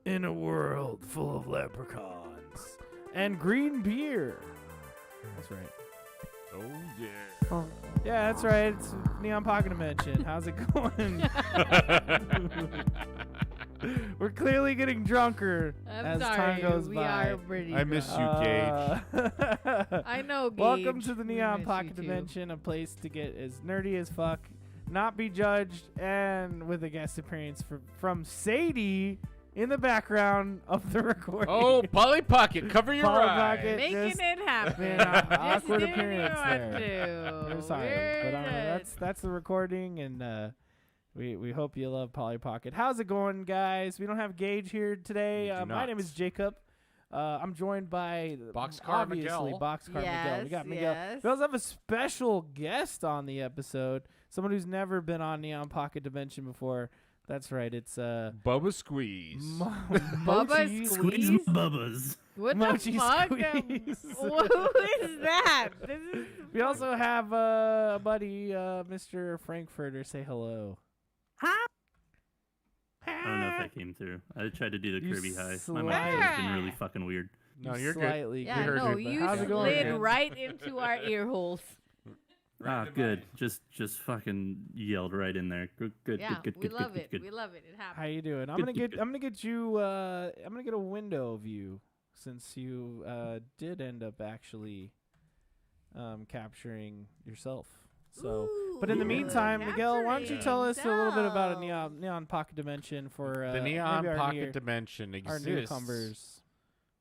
In a world full of leprechauns and green beer. That's right. Oh, yeah. Yeah, that's right. It's Neon Pocket Dimension. How's it going? We're clearly getting drunker as time goes we by. are pretty I miss you, Gage. I know, Gage. Welcome to the We Neon miss Pocket you too. Dimension, a place to get as nerdy as fuck, not be judged, and with a guest appearance from Sadie in the background of the recording. Oh, Polly Pocket, cover your Polly eyes. Pocket. Making Just- it happen. Man, Just awkward didn't appearance want there. to. We're sorry, We're but that's the recording, and we hope you love Polly Pocket. How's it going, guys? We don't have Gage here today. We do My not. name is Jacob. I'm joined by Boxcar obviously Miguel. Boxcar Miguel. Yes, We got Miguel. yes. We also have a special guest on the episode. Someone who's never been on Neon Pocket Dimension before. That's right. It's Bubba Squeeze. Bubba Mochi Squeeze? Bubbas. What Mochi the fuck? Squeeze. Who is that? This is We also have a buddy, Mr. Frankfurter. Say hello. I don't know if that came through. I tried to do the You Kirby high. My slight- microphone's been really fucking weird. No, you're good. Slightly. yeah, heard no, you, but you how's it going, slid man? right into our ear holes. Good. Just fucking yelled right in there. Good. Yeah, good. we love good, it. Good. We love it. It How happens. you doing? I'm Good, gonna good, get you. I'm gonna get a window view since you did end up actually capturing yourself. So, Ooh, but in the meantime, Miguel, why don't you tell us a little bit about a himself. Neon Pocket Dimension for The Neon maybe our Pocket Dimension our exists newcomers?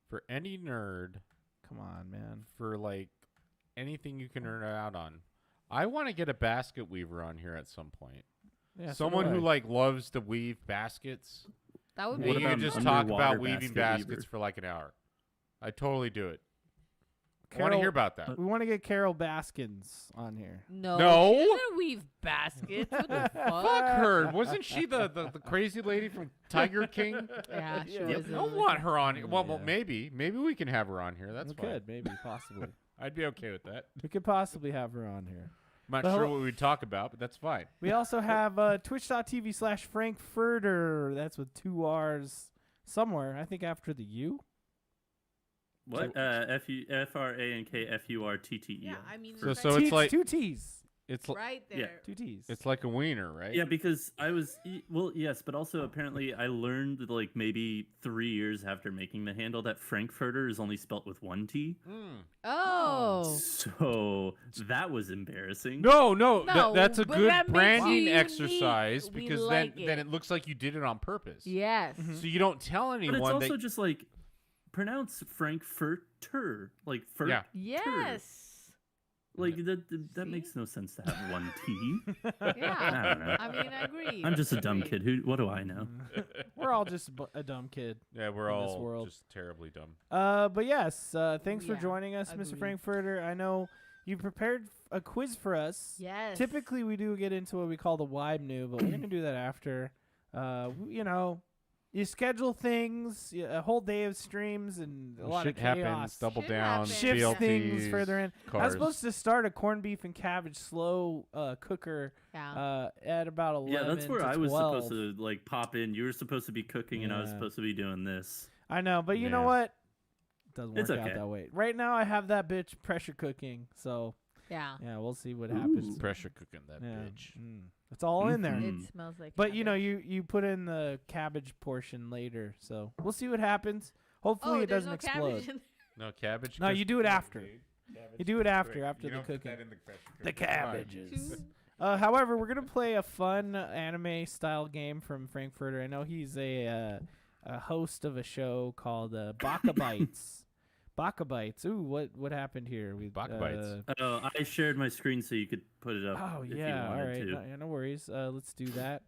for any nerd Come on, man. for like anything you can earn out on. I want to get a basket weaver on here at some point. Yeah, so Someone do who I. like loves to weave baskets. That would And be What you about can just an talk about underwater weaving basket baskets weaver? for like an hour. I'd totally do it. I want Carol- to hear about that. We want to get Carol Baskins on here. no. No. She doesn't weave baskets. What the fuck? Fuck her. Wasn't she the crazy lady from Tiger King? Yeah, she Yeah. was. I don't want her on here. Well, Yeah. maybe we can have her on here. That's We fine. could, maybe, possibly. I'd be okay with that. We could possibly have her on here. I'm not Well- sure what we'd talk about, but that's fine. We also have twitch.tv/Frankfurter. That's with 2 R's somewhere. I think after the U. What? FRANKFURTTE. Yeah, I mean, So it's it's T's, like- 2 T's. It's right there. 2 T's. it's like a wiener, right? Yeah, because I was yes, but also apparently I learned like maybe 3 years after making the handle that Frankfurter is only spelt with 1 T. Oh. So that was embarrassing. No, No, that's a but good that makes branding you exercise unique. We because like then it. it looks like you did it on purpose. Yes. So you don't tell But anyone it's also that just like pronounce Frankfurter, like fur. Yeah. Yes. Like that makes no sense to have 1 T. Yeah. I don't know. I mean, I agree. I'm just a dumm Agree. kid. What do I know? We're all just a dumb kid. yeah, we're in this all world. just terribly dumb. But yes, thanks for Yeah, joining us, Mr. agreed. Frankfurter. I know you prepared a quiz for us. Yes. Typically, we do get into what we call the wide new, but we're going to do that after. You schedule things, a whole day of streams, and a lot Shit of chaos. happens, double Shit down, happens. Shifts BLTs, things further in. I was cars. supposed to start a corned beef and cabbage slow cooker Yeah. at about 11 Yeah, that's where to I was 12. supposed to like pop in. You were supposed to be cooking, and I was Yeah. supposed to be doing this. I know, but you know Yeah. what? It doesn't work It's out okay. that way. Right now, I have that bitch pressure cooking, so Yeah. yeah, we'll see what happens. pressure cooking that Yeah. bitch. It's all in there. Mhm. It smells like. But you know, cabbage. you put in the cabbage portion later, so we'll see what happens. Hopefully, Oh, it there's doesn't no explode. cabbage in No cabbage. No, you do it after. You do it after You the don't put cooking. that in the pressure cooker. The It's fine. cabbages. However, we're gonna play a fun anime style game from Frankfurter. I know he's a host of a show called Baka Bites. Baka Bites. Ooh, what happened here? Baka Bites. I shared my screen so you could put it up. Oh if yeah, you all wanted right. to. No, yeah, no worries. Let's do that.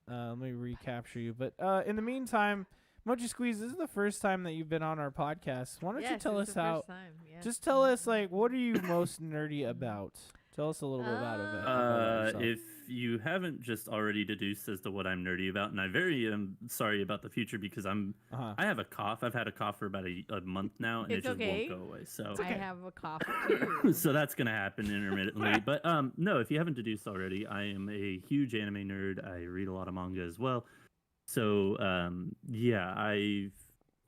Let me recapture you. But in the meantime, Mochi Squeeze, this is the first time that you've been on our podcast. Why don't you Yes, tell it's us the how? first time, yes. Just tell us like what are you most nerdy about? Tell us a little bit about it. about yourself. If you haven't just already deduced as to what I'm nerdy about, and I very am sorry about the future because I have a cough. I've had a cough for about a month now, and It's it just okay. won't go away. So I have a cough too. so that's gonna happen intermittently. But no, if you haven't deduced already, I am a huge anime nerd. I read a lot of manga as well. So yeah, I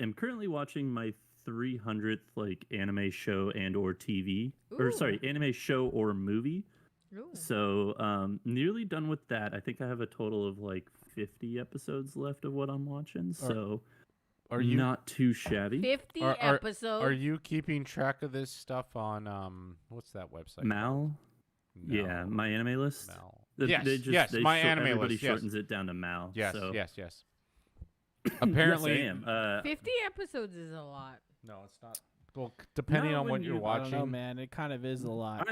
am currently watching my 300th like anime show and or TV or sorry, Ooh. anime show or movie. Ooh. So nearly done with that. I think I have a total of like 50 episodes left of what I'm watching. So Are you not too shabby. 50 Are- episodes. Are you keeping track of this stuff on what's that website? Mal? No. Yeah, my anime list. Mal. They Yes, my anime everybody list. Yes. shortens it down to Mal. Yes, so. yes. Apparently, Yes, I am. 50 episodes is a lot. no, it's not. Well, depending No, on what when you're you- I don't watching. know, man. It kind of is a lot.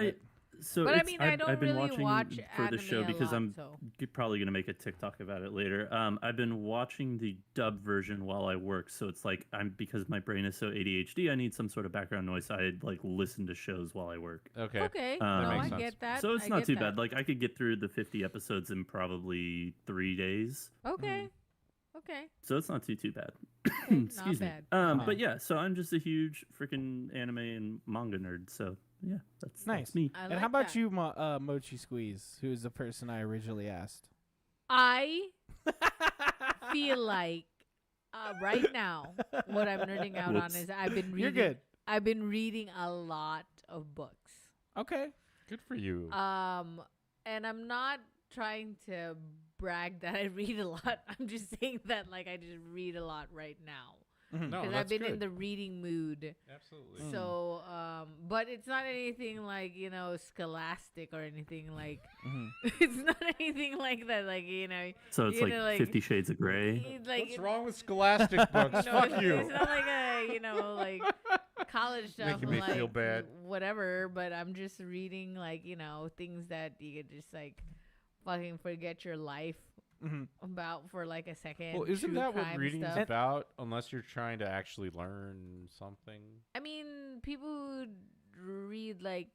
So But I it's- mean, I don't I've been really watching watch for the show anime a because lot, I'm so. probably gonna make a TikTok about it later. I've been watching the dub version while I work, so it's like because my brain is so ADHD, I need some sort of background noise. I like listen to shows while I work. Okay. Okay, That no, makes I sense. get that. So it's I not get too that. bad. Like I could get through the 50 episodes in probably 3 days. Okay. Okay. So it's not too bad. Okay, Excuse not me. bad. But yeah, so I'm just a huge freaking anime and manga nerd. So yeah, that's Nice. me. I And like how about that. you, Mochi Squeeze, who's the person I originally asked? I feel like right now what I'm nerding out on Whoops. is I've been reading. You're good. I've been reading a lot of books. Okay. Good for you. And I'm not trying to brag that I read a lot. I'm just saying that like I just read a lot right now Mhm. No, because that's I've been in good. the reading mood. Absolutely. Mm. So, but it's not anything like scholastic or anything like. Mhm. It's not anything like that. Like So it's You like know, like- 50 Shades of Grey. like What's wrong with scholastic books? No, Fuck it's, you. It's not like a like college stuff. Making me like, feel bad. Whatever, but I'm just reading like things that you could just like fucking forget your life Mhm. about for like a second. Well, isn't True that what crime reading's stuff. about? Unless you're trying to actually learn something. I mean, people who read like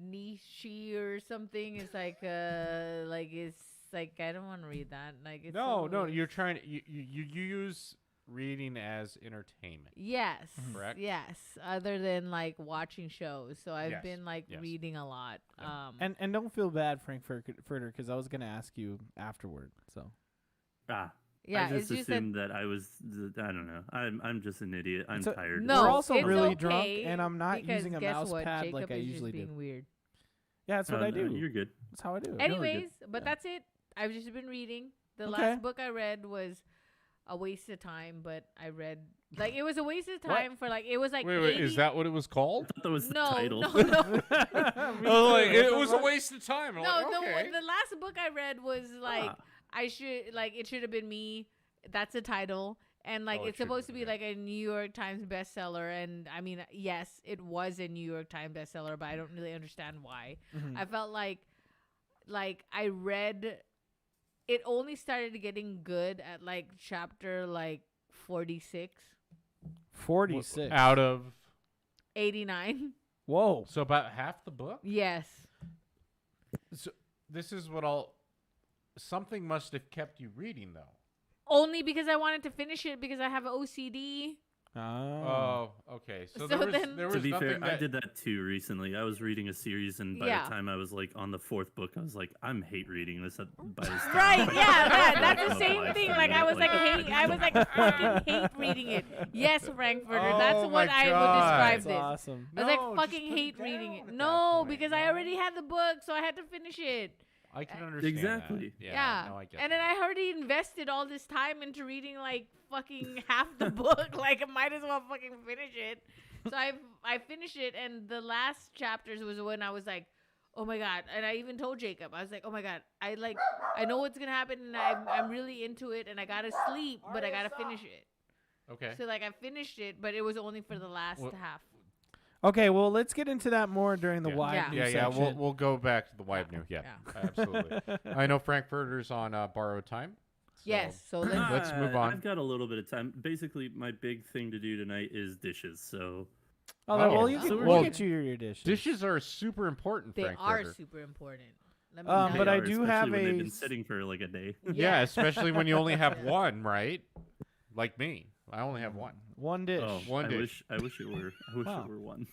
Nietzsche or something is like it's like I don't want to read that. Like it's No, so- you're trying to you use reading as entertainment. Yes. Correct? Yes. Other than like watching shows, so I've Yes, been like yes. reading a lot. Yeah. And don't feel bad, Frankfurter, because I was gonna ask you afterward. So Yeah, I just it's just that assumed that I was. I don't know. I'm just an idiot. I'm So- tired. no, We're also it's really okay drunk, and I'm not because using a guess mouse what? pad Jacob like I is usually just do. being weird. Yeah, that's what I do. You're good. That's how I do it. Anyways, but Yeah. that's it. I've just been reading. The Okay. last book I read was a waste of time, but I read like it was a waste of What? time for like it was like Wait, 80 is that what it was I called? thought that was the no, title. no, no. Oh, like, it was a waste of time. I'm No, like, the okay. the last book I read was like Ah. it should have been me. That's the title. And like Oh, it it's should supposed to be, be yeah. like a New York Times bestseller, and I mean, yes, it was a New York Times bestseller, but I don't really understand why. Mhm. I felt like I read it only started getting good at like chapter like 46, 46. Out of 89. Whoa. so about half the book. Yes. So this is what something must have kept you reading though. Only because I wanted to finish it because I have OCD. Oh. Oh, okay. So, So there then- was To be nothing fair, I that did that too recently. I was reading a series, and by Yeah. the time I was like on the 4th book, I was like, I'm hate reading this. By this time. Right, Like, yeah, I that's feel the like same I'm thing. life Like I was like reading it. I was like fucking hate reading it. Yes, Frankfurter. That's Oh what my I would God. describe That's this. awesome. I was No, like just fucking put it hate reading down it. at No, that point, because I no? already had the book, so I had to finish it. I can understand Exactly. that. Yeah. No, I get And that. then I already invested all this time into reading like fucking half the book. Like I might as well fucking finish it. So I finished it, and the last chapters was when I was like, oh my god. And I even told Jacob, I was like, oh my god, I know what's gonna happen, and I'm really into it, and I gotta sleep, but I gotta finish it. Okay. So like I finished it, but it was only for the last Well- half. Okay, well, let's get into that more during the Yeah. wide Yeah. news Yeah. section. We'll go back to the wide new. Yeah. Absolutely. I know Frankfurter's on borrowed time. so- Yes. So let's Let's move on. I've got a little bit of time. Basically, my big thing to do tonight is dishes. So Oh, Oh. well, you So can, we're we'll gonna- get you your dishes. Dishes are super important, they are Frankfurter. super important. Let me Um, tell but you. I They are, do especially have when a they've been s- sitting for like a day. Yeah, especially when you only have Yeah. one, right? Like me. I only have one. one dish. Oh, One I dish. wish it were. I wish Wow. it were one.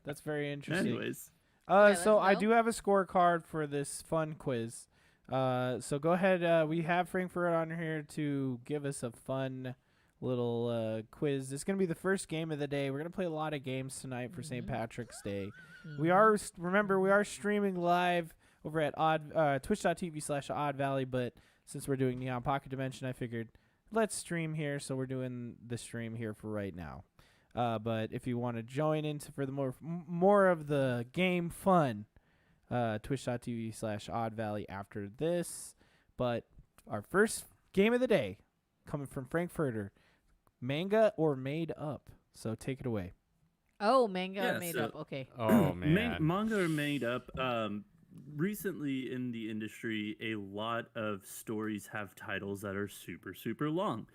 That's very interesting. Anyways, Okay, So let's I go. do have a scorecard for this fun quiz. So go ahead. We have Frankfurter on here to give us a fun little quiz. This is going to be the first game of the day. We're going to play a lot of games tonight for St. Patrick's Day. We are streaming live over at twitch.tv/Odd Valley, but since we're doing Neon Pocket Dimension, I figured let's stream here, so we're doing the stream here for right now. But if you want to join in for the more of the game fun, twitch.tv/Odd Valley after this. But our first game of the day coming from Frankfurter, manga or made up. So take it away. Oh, manga made up. Okay. Oh man. Manga are made up. Recently in the industry, a lot of stories have titles that are super, super long.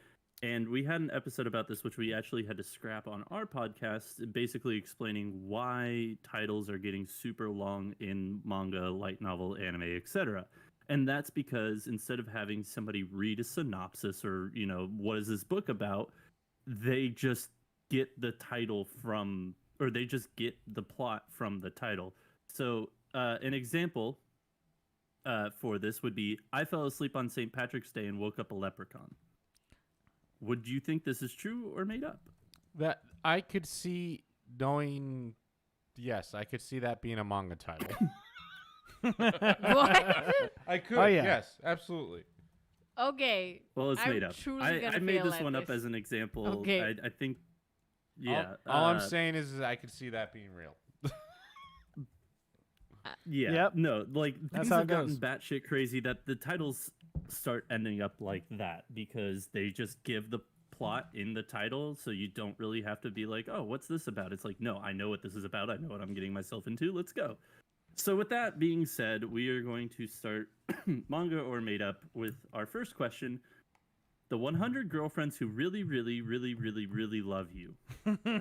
And we had an episode about this, which we actually had to scrap on our podcast, basically explaining why titles are getting super long in manga, light novel, anime, etc. And that's because instead of having somebody read a synopsis or, what is this book about, they just get the title they just get the plot from the title. So an example for this would be, I fell asleep on St. Patrick's Day and woke up a leprechaun. Would you think this is true or made up? That I could see knowing. Yes, I could see that being a manga title. What? I could. Oh, yeah. Yes, absolutely. Okay. Well, it's I'm made up. truly I gonna made fail this at one up this. as an example. Okay. I think. Yeah. All I'm saying is I could see that being real. Yeah. Yep. No, That's things how have it gotten goes. batshit crazy that the titles start ending up like that because they just give the plot in the title, so you don't really have to be like, oh, what's this about? It's like, no, I know what this is about. I know what I'm getting myself into. Let's go. So with that being said, we are going to start manga or made up with our first question. The 100 girlfriends who really, really, really, really, really love you.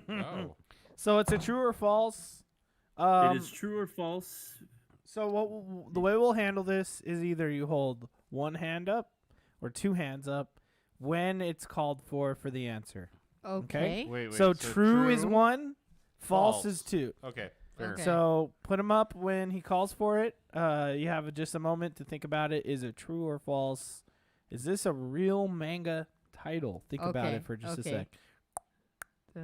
Oh. So it's a true or false. It is true or false. So the way we'll handle this is either you hold one hand up or two hands up when it's called for the answer. Okay. Wait. So true is one, false is two. Okay. Fair. Okay. So put him up when he calls for it. You have just a moment to think about it. Is it true or false? Is this a real manga title? Think about Okay, it for just a okay. sec. So,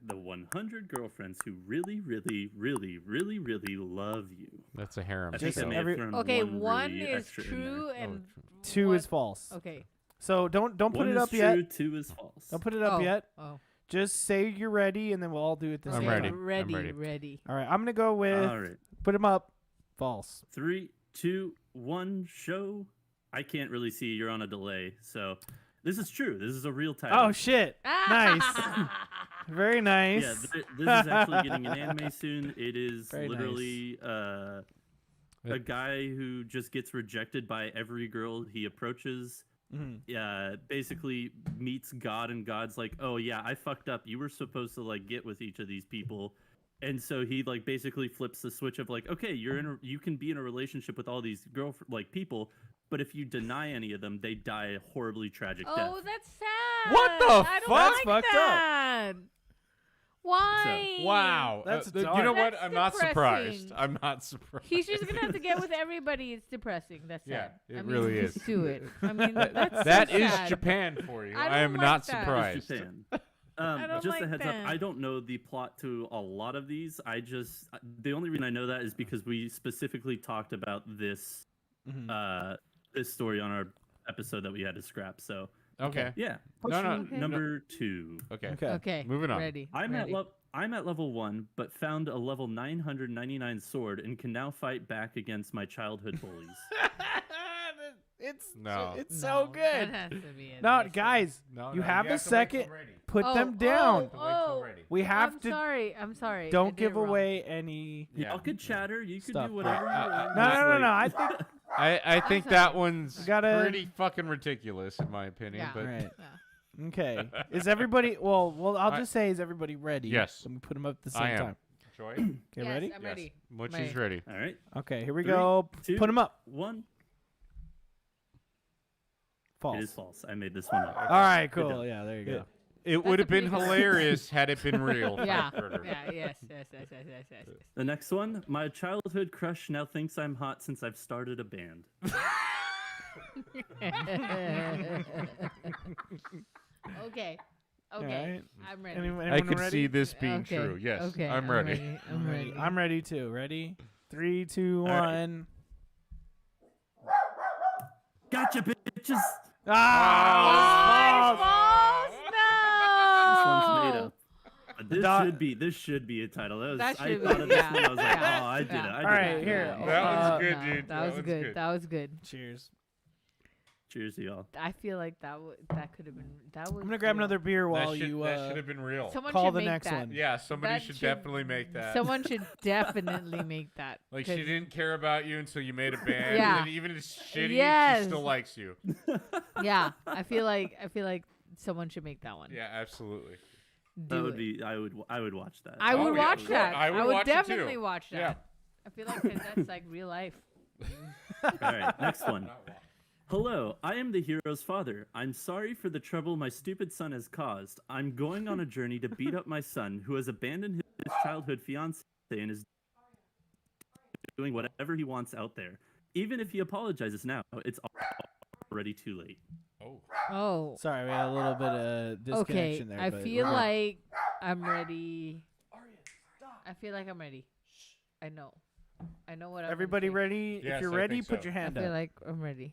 The 100 girlfriends who really, really, really, really, really love you. That's a harem. I think Just I may every- have thrown okay, one one really is extra in true there. and Two what- is false. Okay. So don't put One it is up true, yet. 2 is false. Don't put it up yet. Oh. Just say you're ready, and then we'll all do it at the I'm same ready. time. Ready. I'm ready. Ready. All right, I'm gonna go with All right. put him up. False. 3, 2, 1, show. I can't really see. You're on a delay. So this is true. This is a real title. Oh shit! Nice. Very nice. Yeah, this is actually getting an anime soon. It is Very literally a guy who just gets rejected by every girl he approaches. Mhm. Basically meets God, and God's like, "Oh yeah, I fucked up. You were supposed to like get with each of these people." And so he like basically flips the switch of like, "Okay, you can be in a relationship with all these people, but if you deny any of them, they die a horribly tragic death." Oh, that's sad. What the I don't fuck? like That's fucked up. that. Why? Wow. That's you dark. know what? That's I'm not surprised. depressing. I'm not surprised. He's just gonna have to get with everybody. It's depressing. That's Yeah, sad. it I mean, really just is. do it. I mean, that's That so is sad. Japan for you. I I am don't not like that. surprised. Japan. don't Just a like heads that. up, I don't know the plot to a lot of these. The only reason I know that is because we specifically talked about this Mhm. this story on our episode that we had to scrap. So Okay. yeah, No, no, question Okay. number 2. Okay. Okay. Okay. Moving on. Ready. I'm ready. at level 1, but found a level 999 sword and can now fight back against my childhood bullies. It's No. It's No, so That good. has to be it. No, That's guys, No, you no, have a to wait till second. ready. Put Oh, them down. Oh, We have I'm to. sorry. I'm sorry. I Don't did it give wrong. away any. Yeah. Y'all could chatter. You could Stuff. do whatever. you want. No, It's no. like- I think. I think sorry. that one's Gotta- pretty fucking ridiculous in my opinion. Yeah. But Right. Yeah. Okay. Is everybody? Well. I'll I- just say, is everybody ready? Yes. Let me put them up at the same I am. time. Joy? Okay, Yes, ready? I'm ready. Mochi's ready. All right. Okay, here we 3, go. 2, Put them up. 1. False. It is false. I made this one up. All right, Good cool. job. Yeah, there you Good. go. It would have been pretty good- hilarious had it been real. Yeah. Frankfurter. Yeah. Yes. The next one, my childhood crush now thinks I'm hot since I've started a band. Okay. All Okay. right. I'm ready. Anyone I could ready? see this being Okay, true. Yes, okay, I'm ready. I'm ready. I'm ready too. Ready? 3, 2, All right. 1. Gotcha, bitches! Ah! False! This No. one's made up. This Dot- should be a title. That I should thought be, of this yeah, one. I was like, yeah, oh, I did yeah. it. I did All right, it. here. That was No, good, dude. That was good. That was good. Cheers. Cheers to y'all. I feel like that could have been. That was. I'm gonna grab real. another beer while That should, you that should have been real. Someone call should the make next that. one. Yeah, somebody That should definitely make that. Someone should definitely make that. Like she 'cause- didn't care about you until you made a band, Yeah. and even if it's shitty, Yes. she still likes you. Yeah, I feel like someone should make that one. Yeah, absolutely. That Do would it. be. I would watch that. I would Oh, yeah, watch sure. that. I would watch it too. definitely watch that. Yeah. I feel like that's like real life. All right, next one. Hello, I am the hero's father. I'm sorry for the trouble my stupid son has caused. I'm going on a journey to beat up my son, who has abandoned his childhood fiancée and is doing whatever he wants out there. Even if he apologizes now, it's already too late. Oh. Oh. Sorry, we had a little bit of Okay. disconnection there. I but feel we're good. like I'm ready. I feel like I'm ready. I know. I know what I'm gonna Everybody say. ready? Yes, if you're I ready, think put so. your I hand feel up. like I'm ready.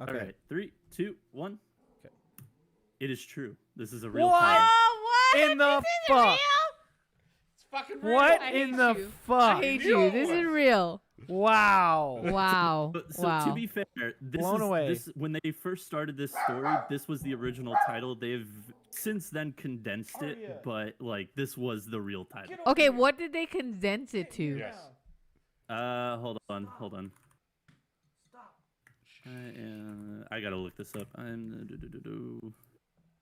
Okay. All right, 3, 2, 1. Okay. It is true. This is a real What? title. Oh, what? In the This is fuck? real? It's fucking real. What I in hate the you. fuck? I hate you. This is real. Wow. Wow. So wow. to be fair, this Blown is away. this when they first started this story. This was the original title. They've since then condensed it, but like this was the real title. Okay, what did they condense it to? Yes. Hold on. I gotta look this up.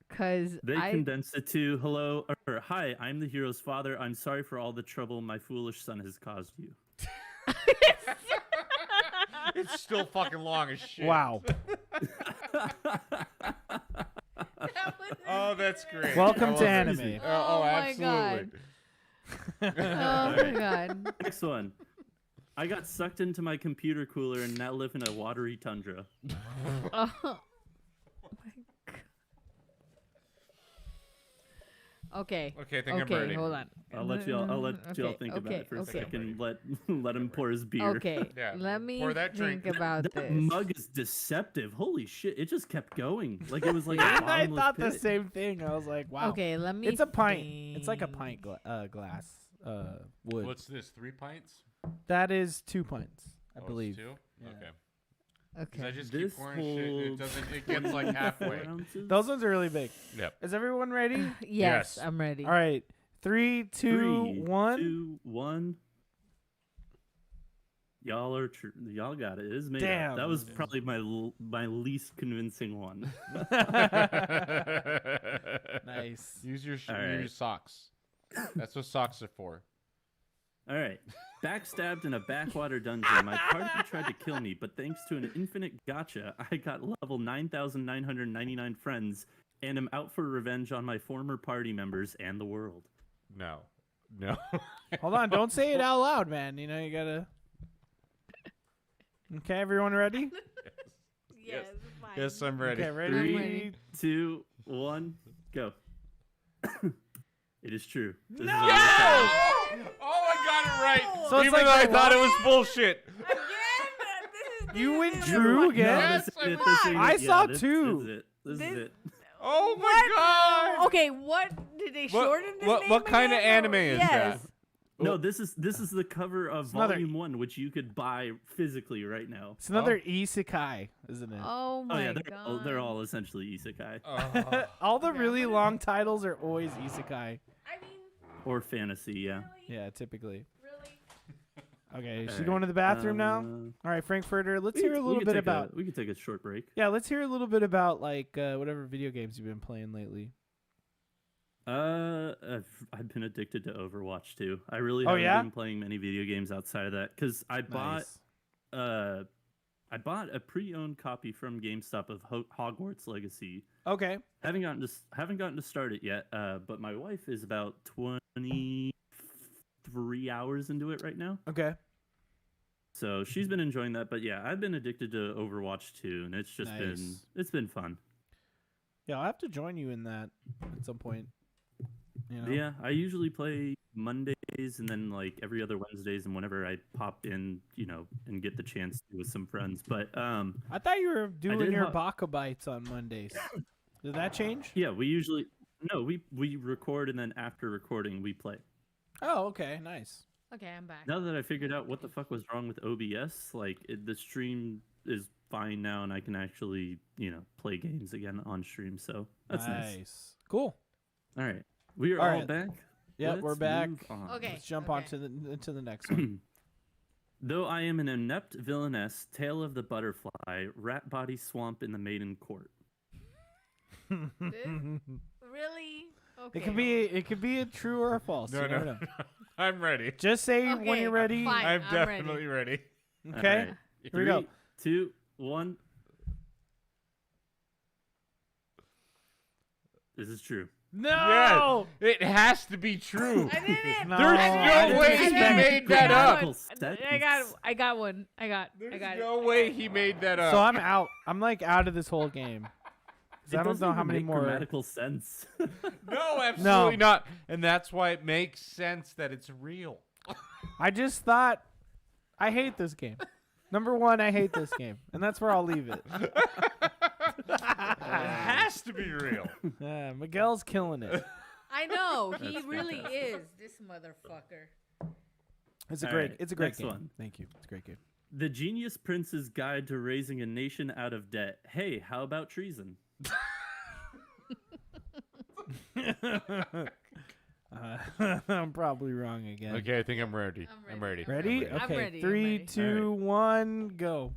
Cause They I condensed it to hello or hi. I'm the hero's father. I'm sorry for all the trouble my foolish son has caused you. It's still fucking long as shit. Wow. Oh, that's great. Welcome I to love it. anime. Oh my absolutely. oh my god. Next one. I got sucked into my computer cooler and now live in a watery tundra. Oh my god. Okay. Okay, I think I'm Okay, ready. hold on. I'll let y'all think about okay, it for a okay. second. Let him pour his beer. Okay, Yeah, let me pour that think drink. about That this. mug is deceptive. Holy shit! It just kept going. Like it was like a I bottomless thought the pit. same thing. I was like, wow. Okay, let me. It's a pint. It's like a think. pint glass. Wood. What's this? 3 pints? That is 2 pints, I Oh, it's believe. 2? Yeah. Okay. Because I Okay. just This keep pouring shit. And it holds doesn't. It gets like halfway. 4 ounces. Those ones are really big. Yep. Is everyone ready? Yes, Yes. I'm ready. All right. 3, 2, 3, 1. 2, 1. Y'all got it. It is made Damn. up. That was probably my least convincing one. Nice. Use your All use your right. socks. That's what socks are for. All right. Backstabbed in a backwater dungeon, my party tried to kill me, but thanks to an infinite gotcha, I got level 9,999 friends, and am out for revenge on my former party members and the world. No. No. Hold on. Don't say it out loud, man. You know, you gotta. Okay, everyone ready? Yes, fine. Yes, I'm ready. Okay, ready? 3, ready. 2, 1, go. It is true. This is a No! real title. Oh, I got it right. So it's Even like though I a thought it what? was bullshit. Again, this is. You went this is- true No, again? Yes, this is I it, won. this is it. I saw this two. is it. This is This- it. Oh my god. Okay, what did they shorten this name what kind of again, or- anime is yes. that? No, this is the cover of another- Volume 1, which you could buy physically right now. It's another isekai, isn't it? Oh Oh my yeah, god. they're all essentially isekai Oh. All the Okay, really I'm long titles are always isekai. I mean, or fantasy. Yeah. really? Yeah, typically. Really? Okay, is she Alright, going to the bathroom now? uh, All right, Frankfurter, let's we hear could- a we little could bit take about. we could take a short break. Yeah, let's hear a little bit about like whatever video games you've been playing lately. I've been addicted to Overwatch too. I really Oh, haven't yeah? been playing many video games outside of that because I bought Nice. I bought a pre-owned copy from GameStop of Hogwarts Legacy. Okay. Haven't gotten to start it yet. But my wife is about 23 hours into it right now. Okay. So she's been enjoying that. But yeah, I've been addicted to Overwatch 2, and it's just been fun. Yeah, I'll have to join you in that at some point. You know? Yeah, I usually play Mondays and then like every other Wednesdays and whenever I pop in, and get the chance to with some friends. But I thought you were doing your ha- Baka Bites on Mondays. Did that change? yeah, we record and then after recording we play. Oh, okay, nice. Okay, I'm back. Now that I figured out what the fuck was wrong with OBS, like the stream is fine now and I can actually, play games again on stream. So that's nice. Cool. All right. We are All all right. back. Yeah, we're Let's back. move on. Okay. Let's jump on to the next one. Though I am an inept villainess, tale of the butterfly, rat body swamp in the maiden court. Really? Okay. It could be a true or a false. No, you never no, know. I'm ready. Just say when Okay, you're ready. fine. I'm I'm definitely ready. Okay. All right. Here we go. 3, 2, 1. This is true. No. Yeah, it has to be true. I did it. No, There's I no way didn't he expect- made that up. I got one. I got There's it. no way he made that up. So I'm out. I'm like out of this whole game. 'Cause It I don't doesn't know how even many make more. grammatical sense. No, absolutely not. And that's why it makes sense that it's real. I just thought I hate this game. Number one, I hate this game, and that's where I'll leave it. It has to be real. Miguel's killing it. I know he That's really fantastic. is this motherfucker. It's a All great. right, It's a great next game. one. Thank you. It's a great game. The Genius Prince's Guide to Raising a Nation Out of Debt. Hey, how about treason? I'm probably wrong again. Okay, I think I'm ready. I'm ready. Ready? I'm Okay. ready, I'm 3, ready. 2, 1, go.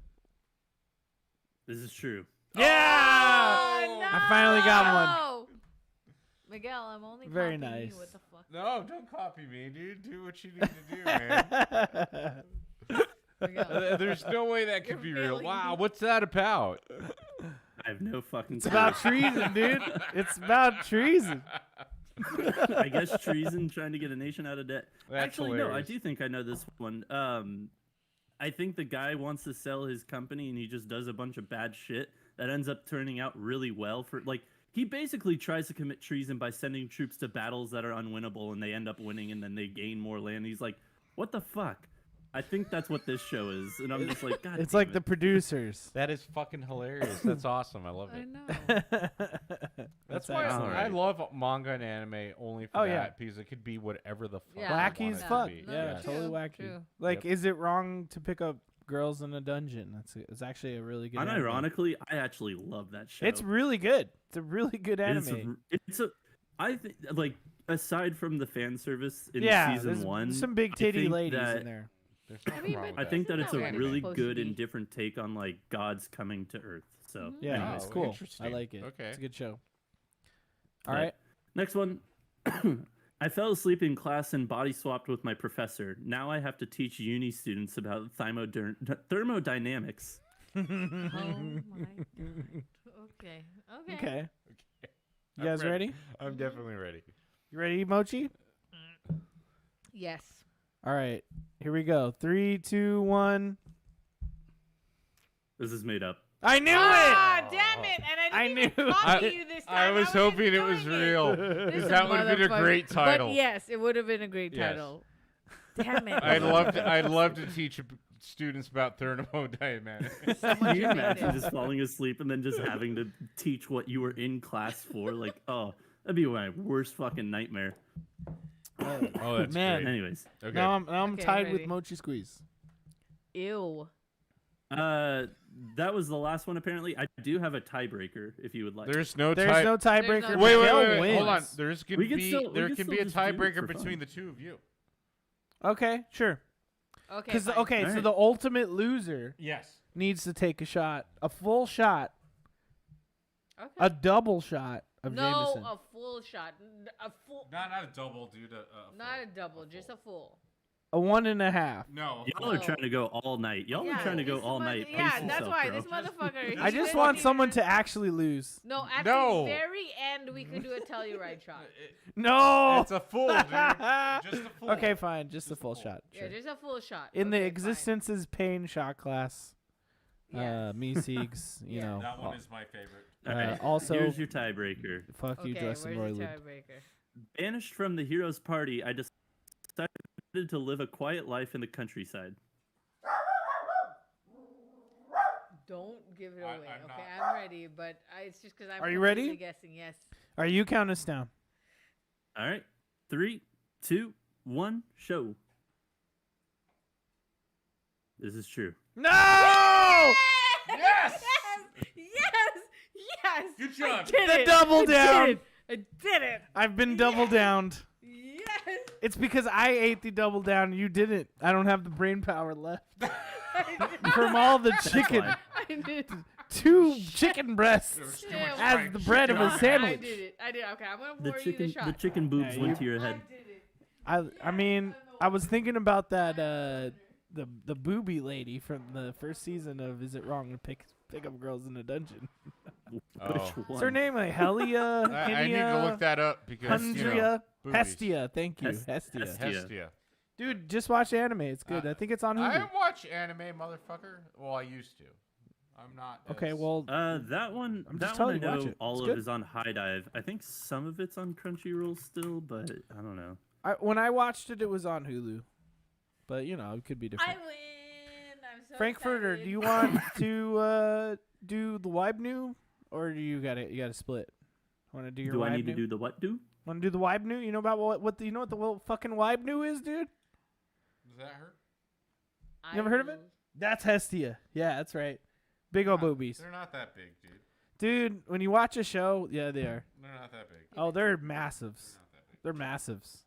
This is true. Yeah! Oh, no! I finally got one. Miguel, I'm only Very copying nice. you. What the fuck? No, don't copy me, dude. Do what you need to do, man. Miguel. There's no way that could You're be real. failing. Wow, what's that about? I have no fucking It's about treason, dude. It's about treason. I guess treason, trying to get a nation out of debt. That's Actually, no, I hilarious. do think I know this one. I think the guy wants to sell his company and he just does a bunch of bad shit that ends up turning out really well for he basically tries to commit treason by sending troops to battles that are unwinnable and they end up winning and then they gain more land. He's like, what the fuck? I think that's what this show is. And I'm just like, God It's damn like it. the producers. That is fucking hilarious. That's awesome. I love I it. know. That's why excellent. I love manga and anime only for Oh, that yeah. because it could be whatever the fuck. Yeah. I Wacky want as it to fuck. be. No, Yeah, Yes. totally true, wacky. true. Like, Yep. is it wrong to pick up girls in a dungeon? It's actually a really good. anime. Unironically, I actually love that show. It's really good. It's a really good anime. I think aside from the fan service in Yeah, season there's 1, some big I titty think ladies that- in there. There's nothing mean, wrong but with I that. think that it's a not really supposed to good be. and different take on gods coming to Earth. So Yeah, anyways. it's cool. I interesting. like it. Okay. It's a good show. All Right. right. Next one. I fell asleep in class and body swapped with my professor. Now I have to teach uni students about thermodynamics. Oh my god. Okay. Okay. Okay. You I'm guys ready? I'm definitely ready. You ready, Mochi? Yes. All right. Here we go. 3, 2, 1. This is made up. I knew Ah, it. damn it! And I I didn't even knew copy it. you this time. I was hoping it was doing real. This That would have been a motherfucker. great title. But yes, it would have been a great Yes. title. Damn it! I'd love to teach students about thermodynamics. Can you imagine just falling asleep and then just having to teach what you were in class for? Like, oh, that'd be my worst fucking nightmare. Oh, that's Man. great. Anyways, Okay. Now I'm Okay, tied ready. with Mochi Squeeze. Ew. that was the last one. Apparently, I do have a tiebreaker if you would like. There's no There's tie- no tiebreaker. no- Wait, Miguel wait. Hold on. wins. There's We can can be still- we there can can still be a just do it tiebreaker for between fun. the two of you. Okay, sure. Okay. Because fine. okay, so Alright. the ultimate loser Yes. needs to take a shot, a full shot, Okay. a double shot of no, Jameson. a full shot. A full. Not a double, dude. Not a double, just a full. A 1.5. No. Y'all are trying to go all night. Y'all are trying to go this all night. Yeah, Pace that's yourself, why bro. this motherfucker. I just want someone to actually lose. No, at No. the very end, we could do a Telluride shot. No. It's a full, dude. Just a full. Okay, fine. Just a full shot. Yeah, Sure. just a full shot. In the Okay, fine. existence's pain shot class. Yes. Me Siegs, you Yeah. know. That one is my favorite. Alright, also- here's your tiebreaker. Fuck you, Okay, Justin where's the Roiland. tiebreaker? Banished from the hero's party, I decided to live a quiet life in the countryside. Don't give it I- away. I'm Okay, not. I'm ready, but it's just because I'm. Are you ready? completely Guessing, yes. Are you count us down? All right, 3, 2, 1, show. This is true. No! Yes! Yes! Good job. I did The it! double I down. Did it. I did it! I've been double downed. Yes! It's because I ate the double down. You didn't. I don't have the brain power left from all the chicken. why. I did. 2 chicken breasts There's too Yeah, much as fried the bread of chicken a on it. sandwich. I did it. Okay, I'm gonna The pour you the shot. chicken boobs Yeah, went to your I head. did it. I mean, I was thinking about that the booby lady from the first season of Is It Wrong to Pick Up Girls in a Dungeon? Which Oh. one? What's her name? Like Helia, I need to look that up because you know, Hundria, boobies. Hestia. Thank you, Hestia. Hestia. Hestia. Dude, just watch anime. It's good. I think it's on I Hulu. watch anime, motherfucker. Well, I used to. I'm not. Okay, as- well, That one, I'm that just one I telling you, watch know it. all It's of good. is on High Dive. I think some of it's on Crunchyroll still, but I don't know. when I watched it, it was on Hulu. But you know, it could be I different. win. I'm so Frankfurter, excited. do you want to do the Weibnu, or do you gotta split? Want to do your Do Weibnu? I need to do the what do? Want to do the Weibnu? You know about you know what the fucking Weibnu is, dude? Does that hurt? I You ever heard of it? will- That's Hestia. Yeah, that's right. Big ol' boobies. They're not that big, dude. Dude, when you watch a show, yeah, they are. They're not that big. Oh, they're massives. Not that big. They're massives.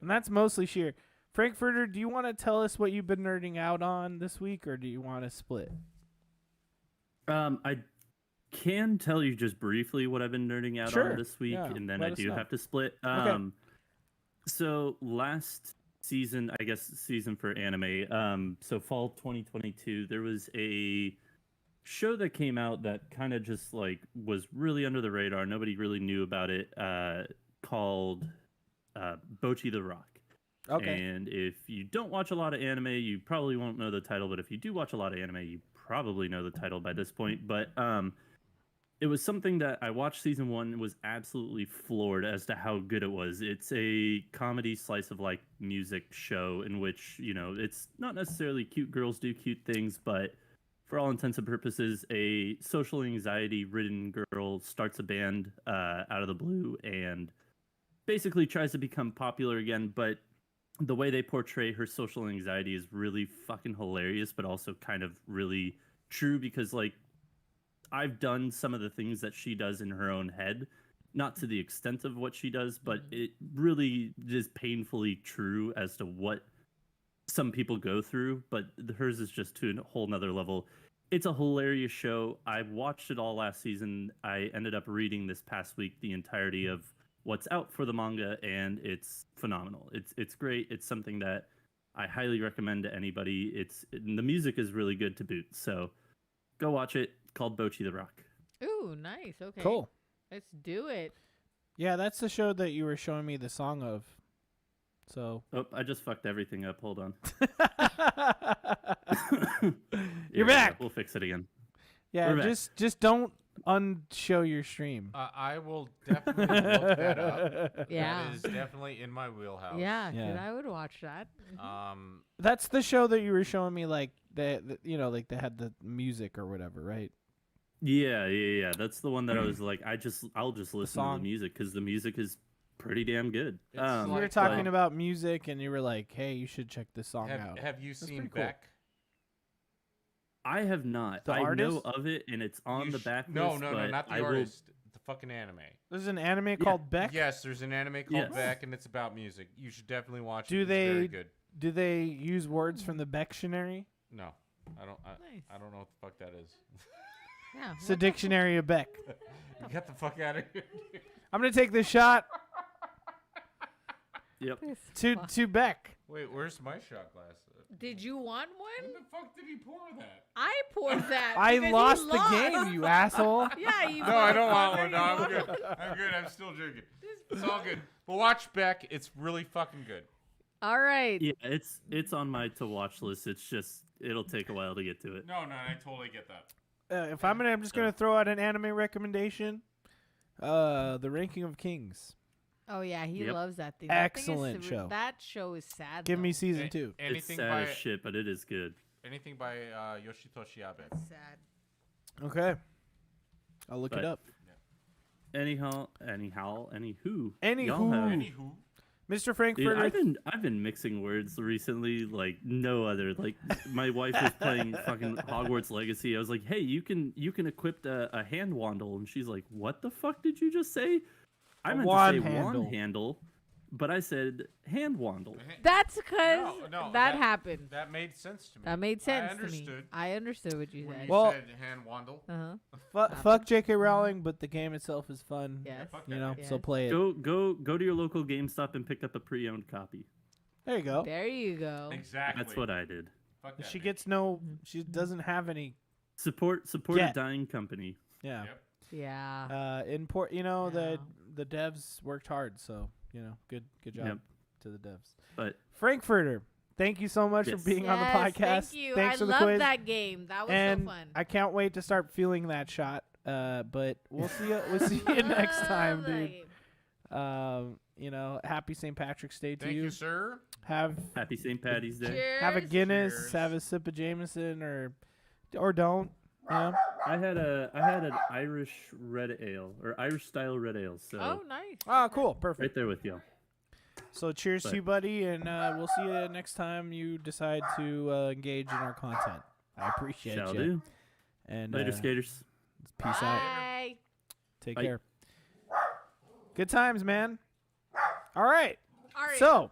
And that's mostly sheer. Frankfurter, do you want to tell us what you've been nerding out on this week, or do you want to split? I can tell you just briefly what I've been nerding out Sure. on this week, Yeah, and then let I us do know. have to split. So last season, I guess season for anime, so fall 2022, there was a show that came out that kind of just like was really under the radar. Nobody really knew about it, called Mochi the Rock. Okay. And if you don't watch a lot of anime, you probably won't know the title. But if you do watch a lot of anime, you probably know the title by this point. But it was something that I watched season 1 and was absolutely floored as to how good it was. It's a comedy slice of life music show in which, you know, it's not necessarily cute girls do cute things, but for all intents and purposes, a social anxiety ridden girl starts a band out of the blue and basically tries to become popular again. But the way they portray her social anxiety is really fucking hilarious, but also kind of really true because, like, I've done some of the things that she does in her own head, not to the extent of what she does, but it really is painfully true as to what some people go through. But hers is just to a whole nother level. It's a hilarious show. I watched it all last season. I ended up reading this past week the entirety of what's out for the manga, and it's phenomenal. It's great. It's something that I highly recommend to anybody. The music is really good to boot. So go watch it. Called Mochi the Rock. Ooh, nice. Okay. Cool. Let's do it. Yeah, that's the show that you were showing me the song of. So. Oh, I just fucked everything up. Hold on. You're Yeah, back. We'll fix it again. Yeah, We're back. just don't unshow your stream. I will definitely look that up. Yeah. That is definitely in my wheelhouse. Yeah, 'cause Yeah. I would watch that. That's the show that you were showing me, like you know, like they had the music or whatever, right? Yeah. That's the one that I was like, I'll just listen to the song. music because the music is pretty damn good. It's We were like, talking about music, and you were like, "Hey, you should check this song out." Have you seen pretty cool. Beck? I have not. The I artist? know of it, and it's on You the sh- back No, list, no, but not the I will- artist. The fucking anime. There's an anime called Beck. Yes, there's an anime called Yes. Beck, and it's about music. You should definitely watch Do it. It's very they- good. Do they use words from the Becktionary? No, I don't. Nice. I don't know what the fuck that is. Yeah. It's a dictionary of Beck. Get the fuck out of here. I'm gonna take this shot. Yep. To Beck. Wait, where's my shot glass? Did you want one? When the fuck did he pour that? I poured that. I because he lost the game, you asshole. Yeah, you. No, I don't want one. motherfucker, No, I'm you good. I'm good. I'm still drinking. It's all good. But watch Beck. It's really fucking good. All right. Yeah, it's on my to watch list. It's just it'll take a while to get to it. No, I totally get that. If I'm just gonna throw out an anime recommendation. The Ranking of Kings. Oh yeah, he Yep. loves that thing. Excellent that thing is, show. That show is sad. Give me though. season 2. It's Anything sad by as shit, but it is good. anything by Yoshitoshi Abe. That's sad. Okay. I'll look it But- up. Anywho, Anywho. y'all have- Anywho, Mr. Dude, Frankfurter. I've been mixing words recently like no other. Like my wife was playing fucking Hogwarts Legacy. I was like, "Hey, you can equip a hand wandle," and she's like, "What the fuck did you just say?" I meant wand to say handle. wand handle, but I said hand wandle. That's because No, that happened. that made sense to me. That made sense to me. understood. I understood what you When said. you Well- said hand wandle. Fuck J.K. Rowling, but the game itself is fun. Yes. fuck You that know, game. so Yes. play it. Go to your local GameStop and pick up a pre-owned copy. There you go. There you go. Exactly. That's what I did. Fuck that She bitch. gets no. She doesn't have any. Support Yeah. a dying company. Yeah. Yep. Yeah. Import. You know Yeah. the devs worked hard, so good job Yep. to the devs. But Frankfurter, thank you so much Yes. for being on the podcast. Thank you. Thanks I for the love quiz. that game. That was And so fun. I can't wait to start feeling that shot. But we'll see you. We'll see you next time, Love that dude. game. Happy St. Patrick's Day to Thank you. you, sir. Have happy St. Patty's Day. Cheers. have a Guinness, Cheers. have a sip of Jameson, or don't. You know? I had an Irish red ale or Irish style red ale. So Oh, nice. Oh, cool, perfect. right there with you. So cheers But- to you, buddy, and we'll see you next time you decide to engage in our content. I appreciate Shall you. do. And Later, skaters. peace out. Bye. Take Bye. care. Good times, man. All right. All right. So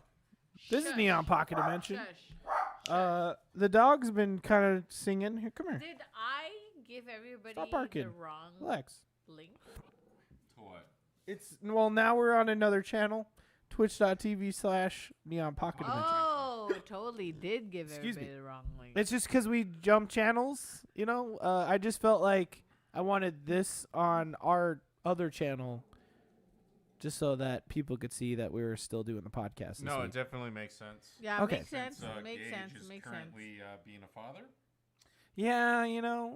this is Shush. Neon Pocket Dimension. Shush. The dog's been kind of singing. Here, come here. Did I give everybody Stop the barking. wrong Relax. link? What? Now we're on another channel, twitch.tv/Neon Pocket Dimension. Oh, totally did give Excuse everybody me. the wrong link. It's just because we jump channels, I just felt like I wanted this on our other channel just so that people could see that we were still doing the podcast this No, week. it definitely makes sense. Yeah, Okay. makes sense. Since, Makes Gage sense. is Makes sense. currently being a father. Yeah,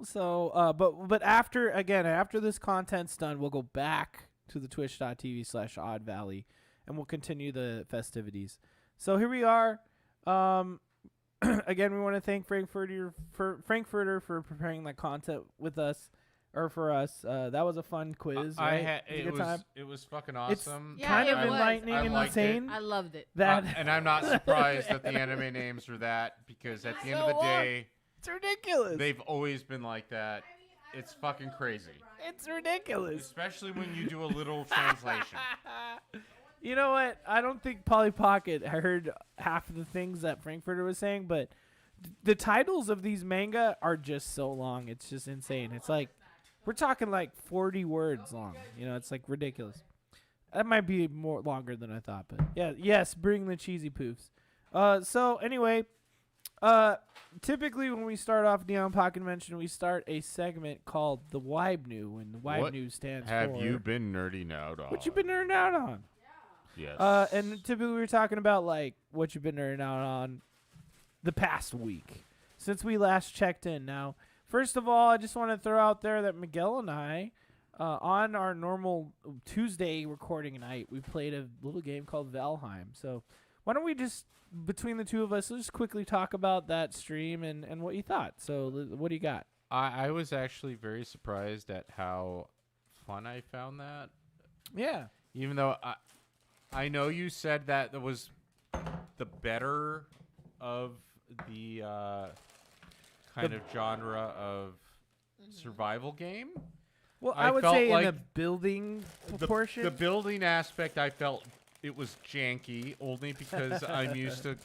so but after this content's done, we'll go back to the twitch.tv/Odd Valley and we'll continue the festivities. So here we are. Again, we want to thank Frankfurter for preparing that content with us or for us. That was a fun quiz, right? It was a good time. It was fucking It's awesome. Yeah, kind it of was. enlightening I and liked it. insane. I loved it. That And I'm not surprised that the anime names are that because at the end of So the what? day, it's ridiculous. they've always been like that. It's fucking crazy, It's ridiculous. especially when you do a little translation. You know what? I don't think Polly Pocket heard half of the things that Frankfurter was saying, but the titles of these manga are just so long. It's just insane. It's like we're talking like 40 words long. It's like ridiculous. That might be more longer than I thought, but yeah, yes, bring the cheesy poofs. So anyway, typically when we start off Neon Pocket Dimension, we start a segment called the Wybnew, and the What Wybnew stands Have for you been nerding out on? what you been nerding out on. Yes. And typically we're talking about like what you've been nerding out on the past week since we last checked in. Now, first of all, I just want to throw out there that Miguel and I, on our normal Tuesday recording night, we played a little game called Valheim. So why don't we just, between the two of us, let's just quickly talk about that stream and what you thought. So what do you got? I was actually very surprised at how fun I found that. Yeah. Even though I know you said that it was the better of the kind of genre of survival game. Well, I I would felt say in like the building portion. The building aspect, I felt it was janky only because I'm used to,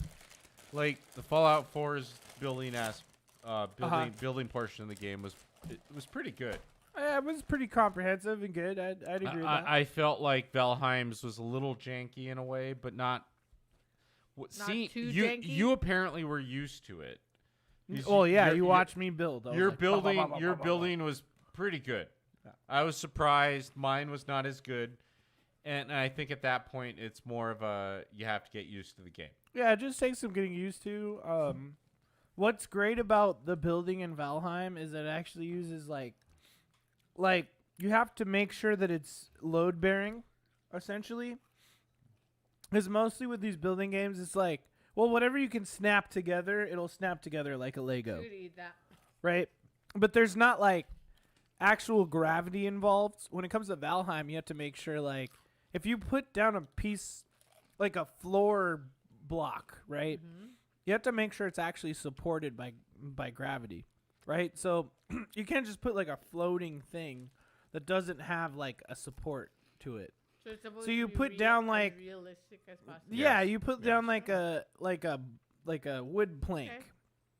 like, the Fallout 4's building building portion of the game was pretty good. Yeah, it was pretty comprehensive and good. I'd agree with that. I felt like Valheim's was a little janky in a way, but not Not See, too you janky? you apparently were used to it. Oh yeah, Your- you watched me build. I was Your like, building, bah, bah, bah, your bah, bah, building was pretty good. Yeah. I was surprised. Mine was not as good, and I think at that point it's more of a you have to get used to the game. Yeah, it just takes some getting used to. What's great about the building in Valheim is that it actually uses like you have to make sure that it's load bearing, essentially. Because mostly with these building games, it's like, well, whatever you can snap together, it'll snap together like a Lego, Could eat that. right? But there's not like actual gravity involved. When it comes to Valheim, you have to make sure like if you put down a piece, like a floor block, right? Mm-hmm. You have to make sure it's actually supported by gravity, right? So you can't just put like a floating thing that doesn't have like a support to it. So, it's supposed So you to be put down, as like- realistic as possible. Yeah, Yes. you put Yes. down like a wood plank. Okay.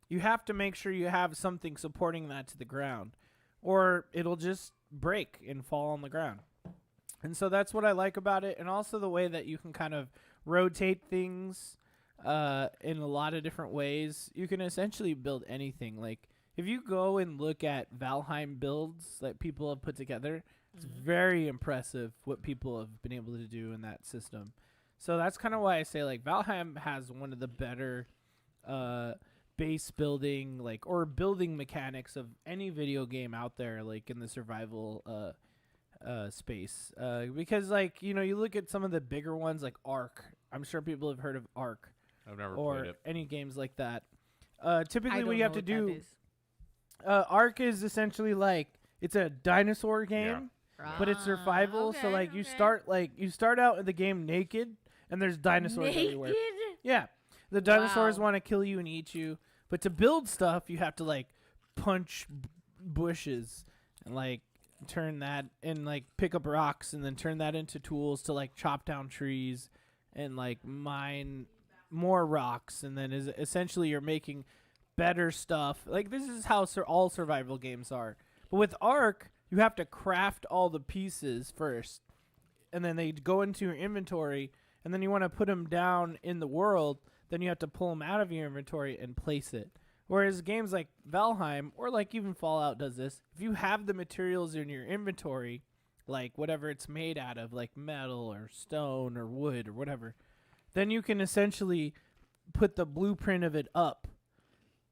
You have to make sure you have something supporting that to the ground, or it'll just break and fall on the ground. And so that's what I like about it, and also the way that you can kind of rotate things in a lot of different ways. You can essentially build anything. Like if you go and look at Valheim builds that people have put together, it's very impressive what people have been able to do in that system. So that's kind of why I say like Valheim has one of the better base building or building mechanics of any video game out there, like in the survival space. Because like, you know, you look at some of the bigger ones like Ark. I'm sure people have heard of Ark I've never or played it. any games like that. I Typically don't what you know have to what that do, is. Ark is essentially like it's a dinosaur game. But it's survival, so Okay, like you okay. start out in the game naked, and there's dinosaurs everywhere. Naked? Yeah, the dinosaurs Wow. want to kill you and eat you. But to build stuff, you have to like punch bushes and like turn that and like pick up rocks and then turn that into tools to like chop down trees and like mine more rocks, and then essentially you're making better stuff. Like this is how all survival games are. But with Ark, you have to craft all the pieces first, and then they go into your inventory, and then you want to put them down in the world, then you have to pull them out of your inventory and place it. Whereas games like Valheim, or like even Fallout does this, if you have the materials in your inventory, like whatever it's made out of, like metal or stone or wood or whatever, then you can essentially put the blueprint of it up.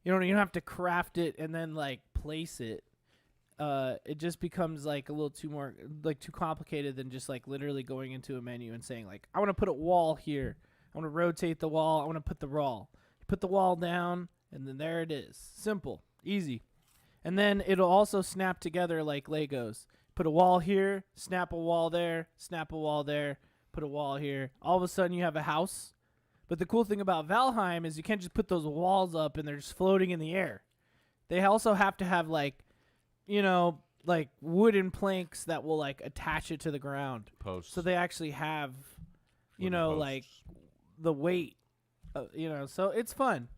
You don't have to craft it and then like place it. It just becomes like a little too complicated than just like literally going into a menu and saying like, I want to put a wall here. I want to rotate the wall. I want to put the wall. You put the wall down, and then there it is. Simple, easy. And then it'll also snap together like Legos. Put a wall here, snap a wall there, snap a wall there, put a wall here. All of a sudden you have a house. But the cool thing about Valheim is you can't just put those walls up and they're just floating in the air. They also have to have like, you know, like wooden planks that will like attach it to the ground. Posts. So they actually have, you Wooden know, posts. like the weight, you know, so it's fun.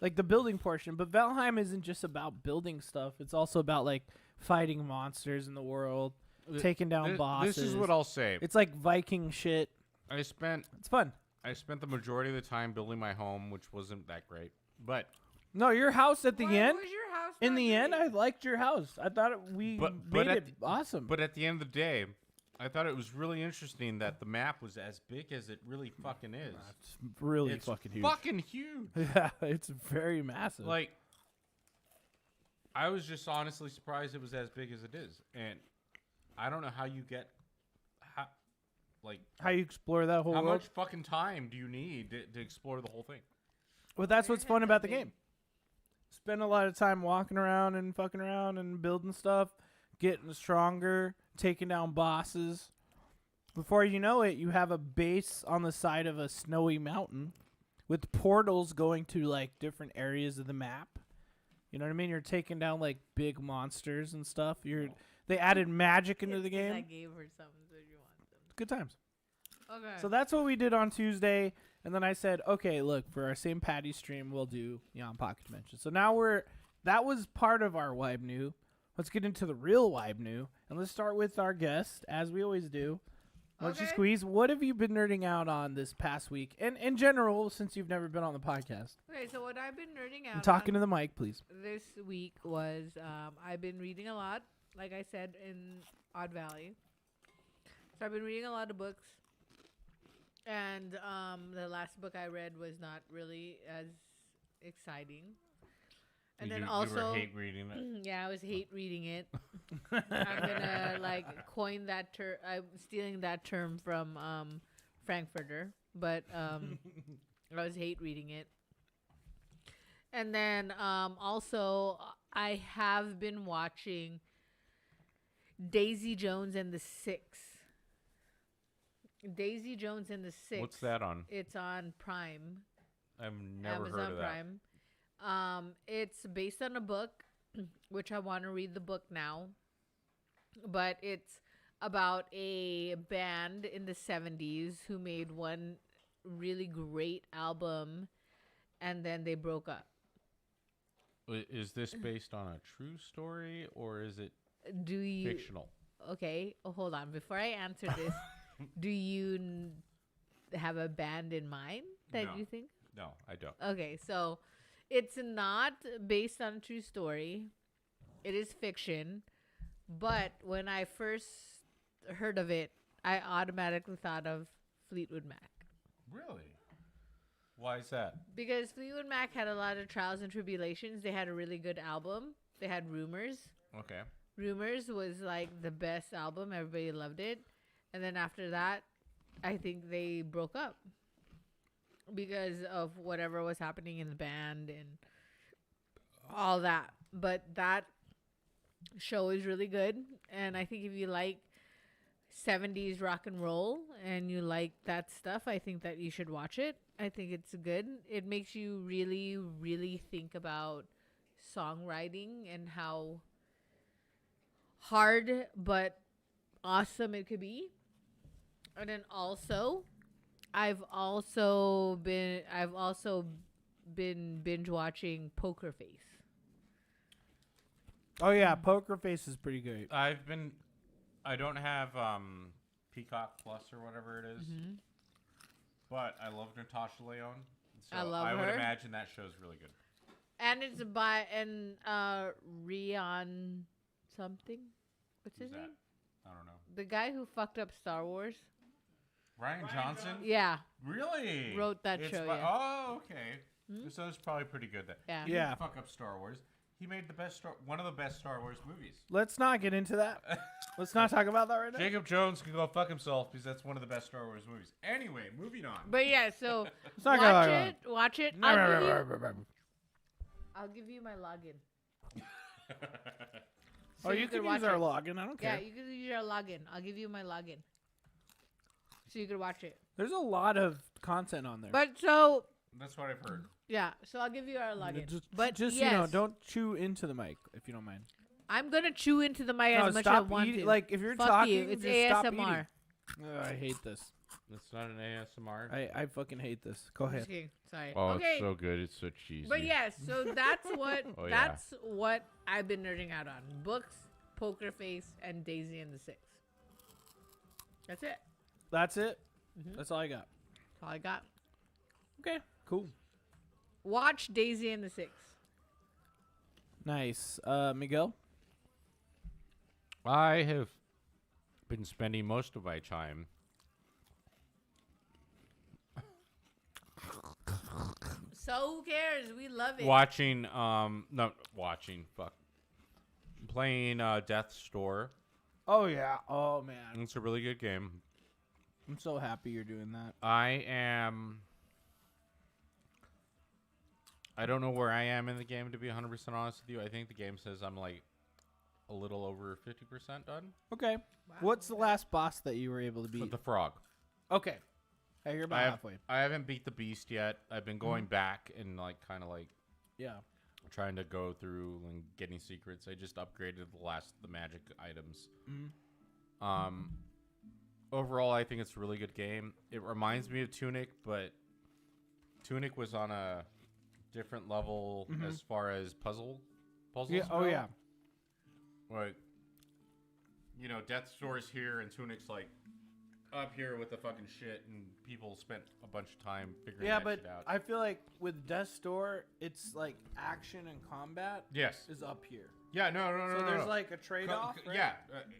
Like the building portion. But Valheim isn't just about building stuff. It's also about like fighting monsters in the world, taking down bosses. This is what I'll say. It's like Viking shit. I spent It's fun. the majority of the time building my home, which wasn't that great. But No, your house at the Why end. was your house In not the end, great? I liked your house. I thought we But made at it awesome. But at the end of the day, I thought it was really interesting that the map was as big as it really fucking is. It's really It's fucking huge. Fucking huge. Yeah, it's very massive. Like, I was just honestly surprised it was as big as it is, and I don't know how you get, how you explore that whole how world. much fucking time do you need to explore the whole thing? Well, that's Your what's fun head's about the big. game. Spend a lot of time walking around and fucking around and building stuff, getting stronger, taking down bosses. Before you know it, you have a base on the side of a snowy mountain with portals going to like different areas of the map. You know what I mean? You're taking down like big monsters and stuff. They added magic into the I game. gave her something, so you want some. Good times. Okay. So that's what we did on Tuesday. And then I said, okay, look, for our St. Patty's stream, we'll do Yon Pocket Dimension. So now that was part of our Wibe New. Let's get into the real Wibe New. And let's start with our guest, as we always do. Mochi Okay. Squeeze, what have you been nerding out on this past week? And in general, since you've never been on the podcast. Okay, so what I've been nerding out And talking on to the mic, please. this week was I've been reading a lot, like I said, in Odd Valley. So I've been reading a lot of books. And the last book I read was not really as exciting. And then you also, were hate reading it. yeah, I was hate reading it. I'm gonna like coin that term. I'm stealing that term from Frankfurter, but I was hate reading it. And then also, I have been watching Daisy Jones and the Six. Daisy Jones and the Six. What's that on? It's on Prime. I've never Amazon heard of that. Prime. It's based on a book, which I want to read the book now. But it's about a band in the 70s who made one really great album, and then they broke up. Is this based on a true story or is it Do you? fictional? Okay, hold on. Before I answer this, do you have a band in mind that No. you think? No, I don't. Okay, so it's not based on a true story. It is fiction. But when I first heard of it, I automatically thought of Fleetwood Mac. Really? Why is that? Because Fleetwood Mac had a lot of trials and tribulations. They had a really good album. They had Rumors. Okay. Rumors was like the best album. Everybody loved it. And then after that, I think they broke up because of whatever was happening in the band and all that. But that show is really good. And I think if you like 70s rock and roll and you like that stuff, I think that you should watch it. I think it's good. It makes you really, really think about songwriting and how hard but awesome it could be. And then also, I've also been binge watching Poker Face. Oh, yeah. Poker Face is pretty great. I don't have Peacock Plus or whatever it is, but I love Natasha Lyonne. So I love I would her. imagine that show's really good. And it's by Rian something. What's his Who's that? name? I don't know. The guy who fucked up Star Wars. Ryan Johnson? Yeah. Really? Wrote that show, yeah. Oh, okay. So it's probably pretty good then. Yeah. He Yeah. didn't fuck up Star Wars. He made one of the best Star Wars movies. Let's not get into that. Let's not talk about that right now. Jacob Jones can go fuck himself because that's one of the best Star Wars movies. Anyway, moving on. But yeah, so Let's not go watch that it. Watch it. I'll give you my login. So Oh, you can watch use our it. login. I don't Yeah, care. you can use your login. I'll give you my login. So you can watch it. There's a lot of content on there. But so That's what I've heard. yeah, so I'll give you our login. Just yes, you know, don't chew into the mic if you don't mind. I'm gonna chew into the mic as much as I stop want eating. to. Like if you're Fuck talking, you. It's just stop ASMR. eating. Ugh, I hate this. It's not an ASMR. I fucking hate this. Go I'm ahead. just kidding. Sorry. Oh, okay. it's so good. It's so cheesy. But yes, so that's what Oh, yeah. I've been nerding out on: books, Poker Face, and Daisy and the Six. That's it. That's it. Mhm. That's all I got. That's all I got. Okay. Cool. Watch Daisy and the Six. Nice. Miguel. I have been spending most of my time So who cares? We love it. playing Death's Store. Oh yeah. Oh man. It's a really good game. I'm so happy you're doing that. I don't know where I am in the game, to be 100% honest with you. I think the game says I'm like a little over 50% done Okay. Wow. What's the last boss that you were able to beat? with the frog. Okay. Hey, you're about halfway. I haven't beat the beast yet. I've been going back and like kind of like Yeah. trying to go through and getting secrets. I just upgraded the magic items. Mhm. Overall, I think it's a really good game. It reminds me of Tunic, but Tunic was on a different level as far as puzzles. Yeah. Oh go. yeah. Like, Death's Door is here, and Tunic's like up here with the fucking shit, and people spent a bunch of time figuring Yeah, that but shit out. I feel like with Death's Door, it's like action and combat Yes. is up here. Yeah, no. So there's no. like a trade-off, right? Yeah.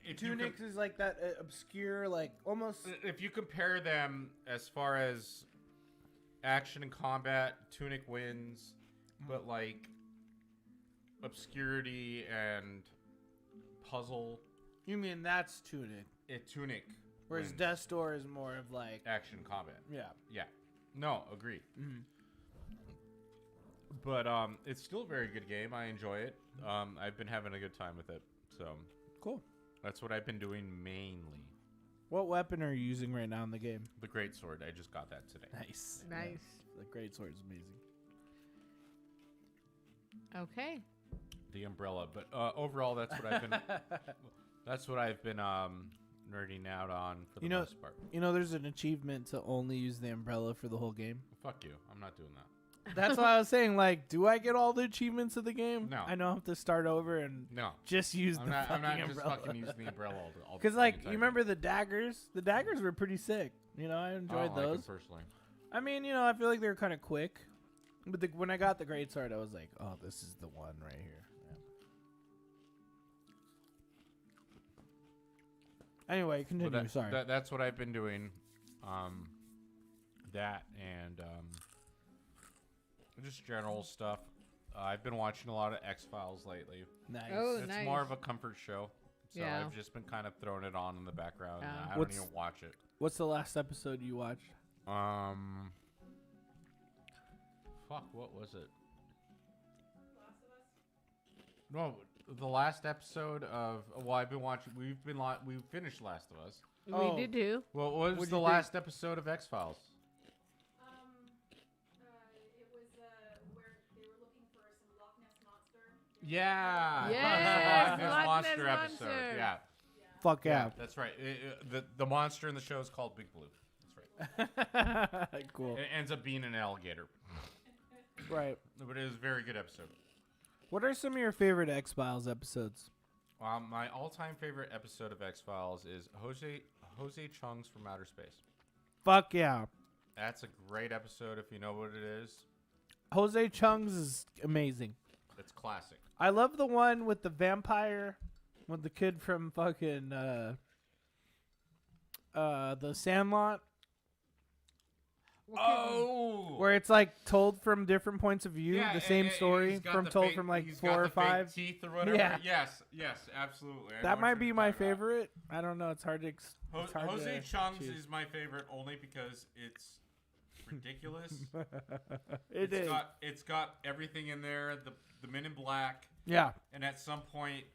If you Tunics is like that obscure, like almost... if you compare them as far as action and combat, Tunic wins, but like obscurity and puzzle, You mean that's Tunic. Tunic Whereas wins. Death's Door is more of like... Action combat. Yeah. Yeah. No, agreed. Mm-hmm. But it's still a very good game. I enjoy it. I've been having a good time with it. So Cool. that's what I've been doing mainly. What weapon are you using right now in the game? The great sword. I just got that today. Nice. Nice. The great sword is amazing. Okay. The umbrella. But overall, that's what I've been. That's what I've been nerding out on for the most part. You know, there's an achievement to only use the umbrella for the whole game. Fuck you. I'm not doing that. That's why I was saying, like, do I get all the achievements of the game? No. I know I have to start over and No. just use I'm the not fucking just umbrella. fucking using the umbrella all Because, the like, entire you game. remember the daggers? The daggers were pretty sick. You know, I I enjoyed don't like those. them personally. I mean, you know, I feel like they were kind of quick. But when I got the great sword, I was like, oh, this is the one right here. Yeah. Anyway, continue. Well, Sorry. That's what I've been doing. That and just general stuff. I've been watching a lot of X-Files lately. Nice. Oh, It's nice. more of a comfort show. So Yeah. I've just been kind of throwing it on in the background. Yeah. And I don't What's- even watch it. What's the last episode you watched? Fuck, what was it? No, the last episode of I've been watching. We finished Last of Us. Oh. We did too. Well, what was What'd the you think? last episode of X-Files? It was where they were looking for some Loch Ness monster. Yeah. Yes, the Loch Ness Loch Monster Ness episode. Monster. Yeah. Fuck yeah. That's right. The monster in the show is called Big Blue. That's right. Cool. It ends up being an alligator. Right. But it was a very good episode. What are some of your favorite X-Files episodes? My all-time favorite episode of X-Files is Jose Chung's From Outer Space. Fuck yeah. That's a great episode if you know what it is. Jose Chung's is amazing. It's classic. I love the one with the vampire, with the kid from fucking the Sandlot, Oh! where it's like told from different points of view, Yeah, the same and story he's got from the told fake- from like he's 4 got or the fake 5. teeth or whatever. Yeah. Yes, absolutely. I know That what might you're be my talking about. favorite. I don't know. It's hard to. It's hard Jose to Chung's choose. is my favorite only because it's ridiculous. It is. It's got everything in there. The Men in Black, Yeah. and at some point,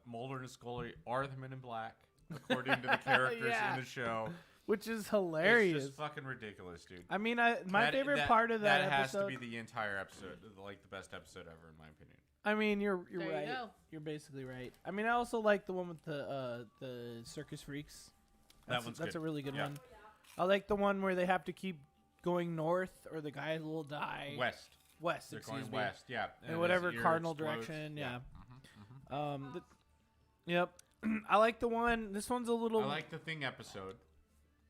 Mulder and Scully are the Men in Black, according to the characters Yeah. in the show. Which is hilarious. It's just fucking ridiculous, dude. I mean, my favorite part of that has episode. to be the entire episode, like the best episode ever, in my opinion. I mean, you're There you right. go. You're basically right. I mean, I also like the one with the circus freaks. That one's That's good. a really good Yeah. one. I like the one where they have to keep going north, or the guy will die. West. West. They're Excuse going me. west, yeah. In his whatever ear cardinal explodes. direction. Yeah. Mhm. Yep. I like the one. This one's a little. I like the Thing episode,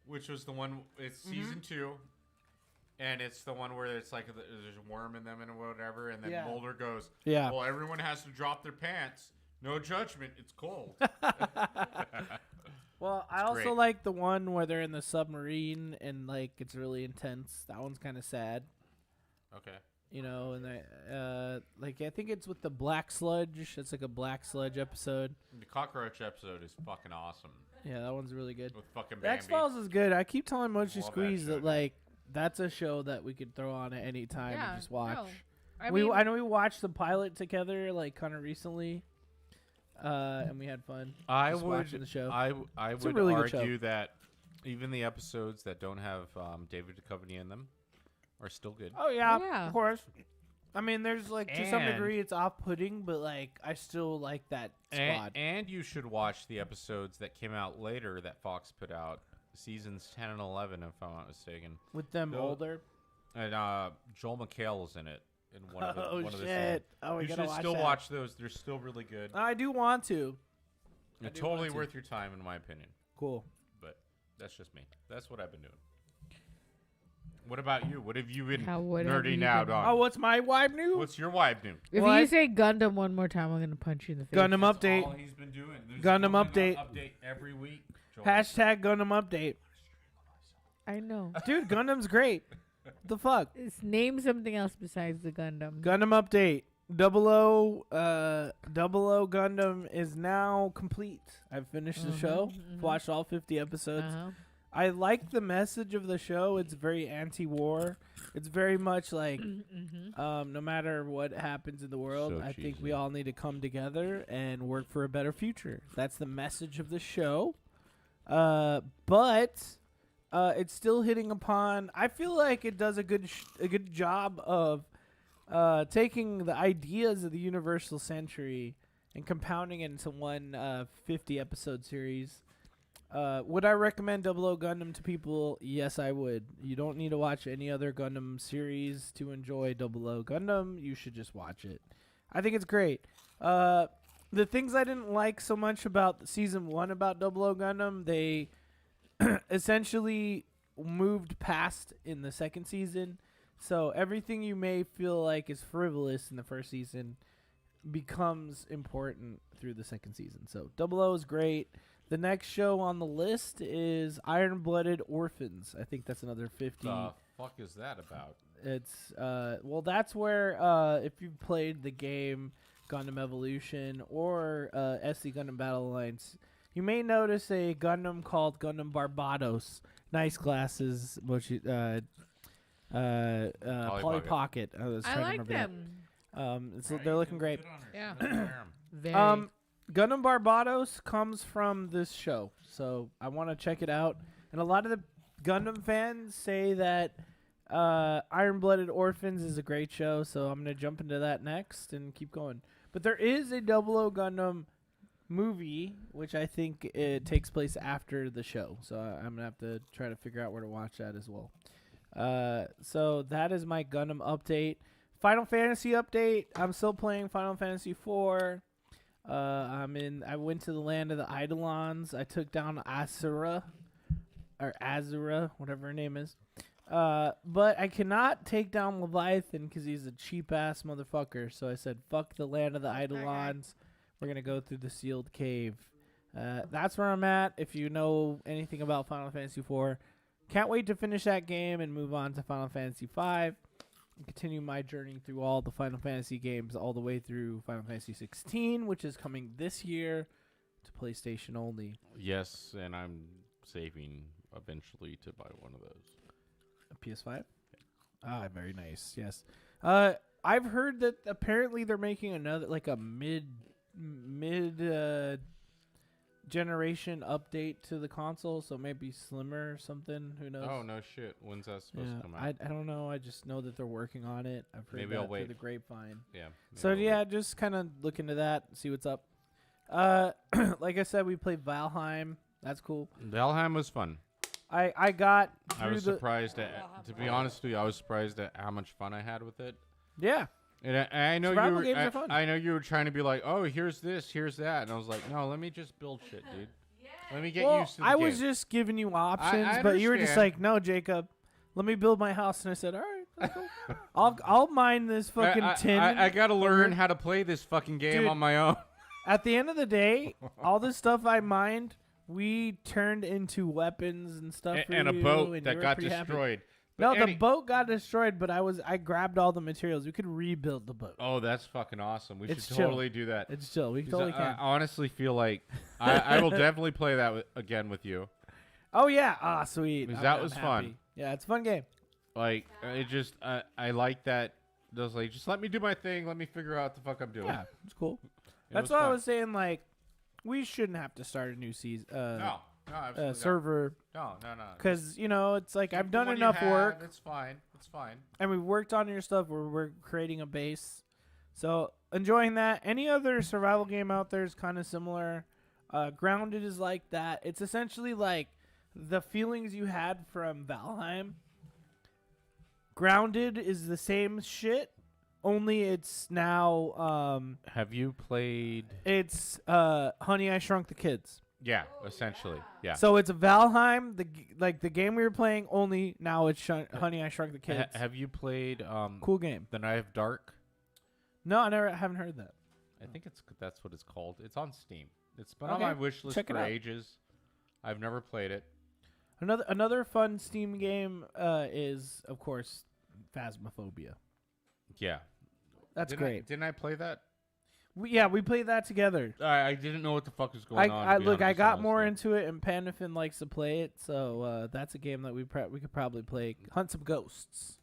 which was the one. It's Mm-hmm. season 2, and it's the one where it's like there's a worm in them and whatever, and then Yeah. Mulder goes, Yeah. "Well, everyone has to drop their pants. No judgment. It's cold." Well, I also great. like the one where they're in the submarine and like it's really intense. That one's kind of sad. Okay. You know, and like I think it's with the black sludge. It's like a black sludge episode. The cockroach episode is fucking awesome Yeah, that one's really good. with fucking The Bambi. X Files is good. I keep telling Mochi Love that Squeeze show, that like that's a show that we could throw on at any time Yeah, and just watch. no. I I know we watched the pilot together like kind of recently, and we had fun. I just would. watching the show. I a would really good show. argue that even the episodes that don't have David Duchovny in them are still good. Oh yeah, Oh, yeah. of course. I mean, there's like to some And- degree it's off-putting, but like I still like that squad. And you should watch the episodes that came out later that Fox put out, seasons 10 and 11, if I'm not mistaken. With them Those- older. And Joel McHale is in it in one of the Oh one of the shit! Oh, we you gotta should watch still that. watch those. They're still really good. I do want to. They're do totally want to. worth your time, in my opinion. Cool. But That's just me. That's what I've been doing. What about you? What have you been What have nerding you out been- on? Oh, what's my wife new? What's your wife doing? If What? you say Gundam one more time, I'm gonna punch you in the face. Gundam That's update. all he's been doing. There's Gundam a update. update every week. Joel. Hashtag Gundam update. I know. Dude, Gundam's great. The fuck? Name something else besides the Gundam. Gundam update. Double O Gundam is now complete. I've finished the show. Watched all 50 episodes. I like the message of the show. It's very anti-war. It's very much like, no matter what happens in the world, So I think cheesy. we all need to come together and work for a better future. That's the message of the show. But it's still hitting upon. I feel like it does a good job of taking the ideas of the Universal Century and compounding it into one 50 episode series. Would I recommend Double O Gundam to people? Yes, I would. You don't need to watch any other Gundam series to enjoy Double O Gundam. You should just watch it. I think it's great. The things I didn't like so much about season 1 about Double O Gundam, they essentially moved past in the second season. So everything you may feel like is frivolous in the first season becomes important through the second season. So Double O is great. The next show on the list is Iron-Blooded Orphans. I think that's another 50. The fuck is that about? It's well, that's where if you've played the game Gundam Evolution or SC Gundam Battle Alliance, you may notice a Gundam called Gundam Barbados. Nice glasses, Mochi, Polly Pocket. I was I trying to like remember that. them. They're looking great. Yeah. Very. Gundam Barbados comes from this show, so I want to check it out. And a lot of the Gundam fans say that Iron-Blooded Orphans is a great show, so I'm going to jump into that next and keep going. But there is a Double O Gundam movie, which I think it takes place after the show, so I'm going to have to try to figure out where to watch that as well. So that is my Gundam update. Final Fantasy update. I'm still playing Final Fantasy 4. I went to the land of the Eidolons. I took down Azura, whatever her name is. But I cannot take down Leviathan because he's a cheap ass motherfucker. So I said, fuck the land of the Eidolons. We're gonna go through the sealed cave. That's where I'm at. If you know anything about Final Fantasy 4, can't wait to finish that game and move on to Final Fantasy 5. And continue my journey through all the Final Fantasy games all the way through Final Fantasy 16, which is coming this year to PlayStation only. Yes, and I'm saving eventually to buy one of those. A PS5? Ah, very nice. Yes. I've heard that apparently they're making another like a mid generation update to the console, so maybe slimmer or something. Who knows? Oh no shit! When's that supposed to come out? I don't know. I just know that they're working on it. I've heard Maybe that I'll through wait. the grapevine. Yeah. So maybe yeah, just kind of look into that, see what's up. Like I said, we played Valheim. That's cool. Valheim was fun. I got through I was surprised at, to be honest with you, I was surprised at how much fun I had with it. Yeah. And I know Survival you games were, are fun. I know you were trying to be like, oh, here's this, here's that, and I was like, no, let me just build shit, dude. Let me get Well, used to the I game. was just giving you options, I but you were just understand. like, no, Jacob, let me build my house. And I said, all right, that's cool. I'll mine this fucking tin. I gotta learn how to play this fucking game Dude. on my own. At the end of the day, all this stuff I mined, we turned into weapons and stuff. for And a you, boat and that you were got pretty happy. destroyed. No, But the boat got destroyed, but I grabbed all the materials. We could rebuild the boat. Oh, that's fucking awesome. We It's should chill. totally do that. It's chill. We 'Cause totally I can. honestly feel like I will definitely play that again with you. Oh yeah, sweet. Because I'm- that I'm was happy. fun. Yeah, it's a fun game. Like it just I like that. It was like just let me do my thing. Let me figure out what the fuck I'm doing. Yeah, it's cool. It That's was why I fun. was saying. Like, we shouldn't have to start a new season. No, absolutely not. Server. No. Because, it's like I've The done one you enough have, work, It's fine. It's fine. and we've worked on your stuff. We're creating a base. So, enjoying that. Any other survival game out there is kind of similar. Grounded is like that. It's essentially like the feelings you had from Valheim. Grounded is the same shit, only it's now, Have you played? it's Honey, I Shrunk the Kids. Yeah, essentially. Yeah. So it's Valheim, the game we were playing. Only now it's Honey I Shrunk the Kids. Have you played Cool game. The Night of Dark? No, I haven't heard that. I think that's what it's called. It's on Steam. It's been Okay, on my wish list check it for out. ages. I've never played it. Another fun Steam game is of course Phasmophobia. Yeah. That's great. Didn't I play that? We played that together. I didn't know what the fuck was going on. Look, I got 100% more honest. into it, and Panafin likes to play it, so that's a game that we could probably play. Hunt some ghosts.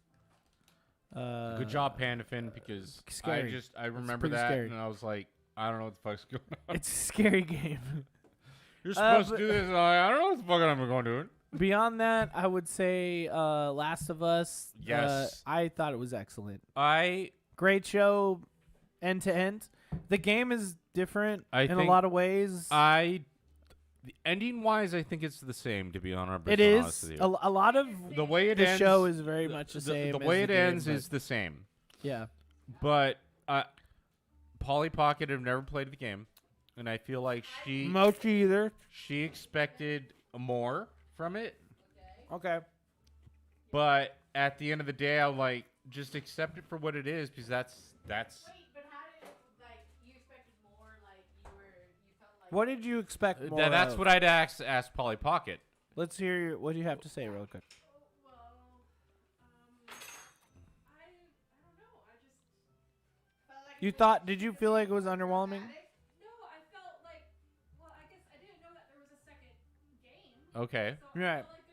Good job, Pandafin, because Scary. I remember pretty that, scary. and I was like, I don't know what the fuck's going on. It's a scary game. You're supposed but- to do this. I don't know what the fuck I'm going to do. Beyond that, I would say Last of Us. Yes. I thought it was excellent. I Great show, end to end. The game is different in a think lot of ways. the ending wise, I think it's the same. To be honest, It honest is with you. a lot of The way it the ends, show is very much the same. The as way it game, ends but- is the same. yeah. But Polly Pocket have never played the game, and I feel like Mochi either. she expected more from it. Okay. But at the end of the day, I like just accept it for what it is, because that's. Wait, but how did you expected more? You felt like. What did you expect more That's of? what I'd ask Polly Pocket. Let's hear what do you have to say real quick. Well, I don't know. I just Felt like You it thought? was Did you feel like it was underwhelming? dramatic? no. I felt like I guess I didn't know that there was a second game. Okay. So I Right. felt like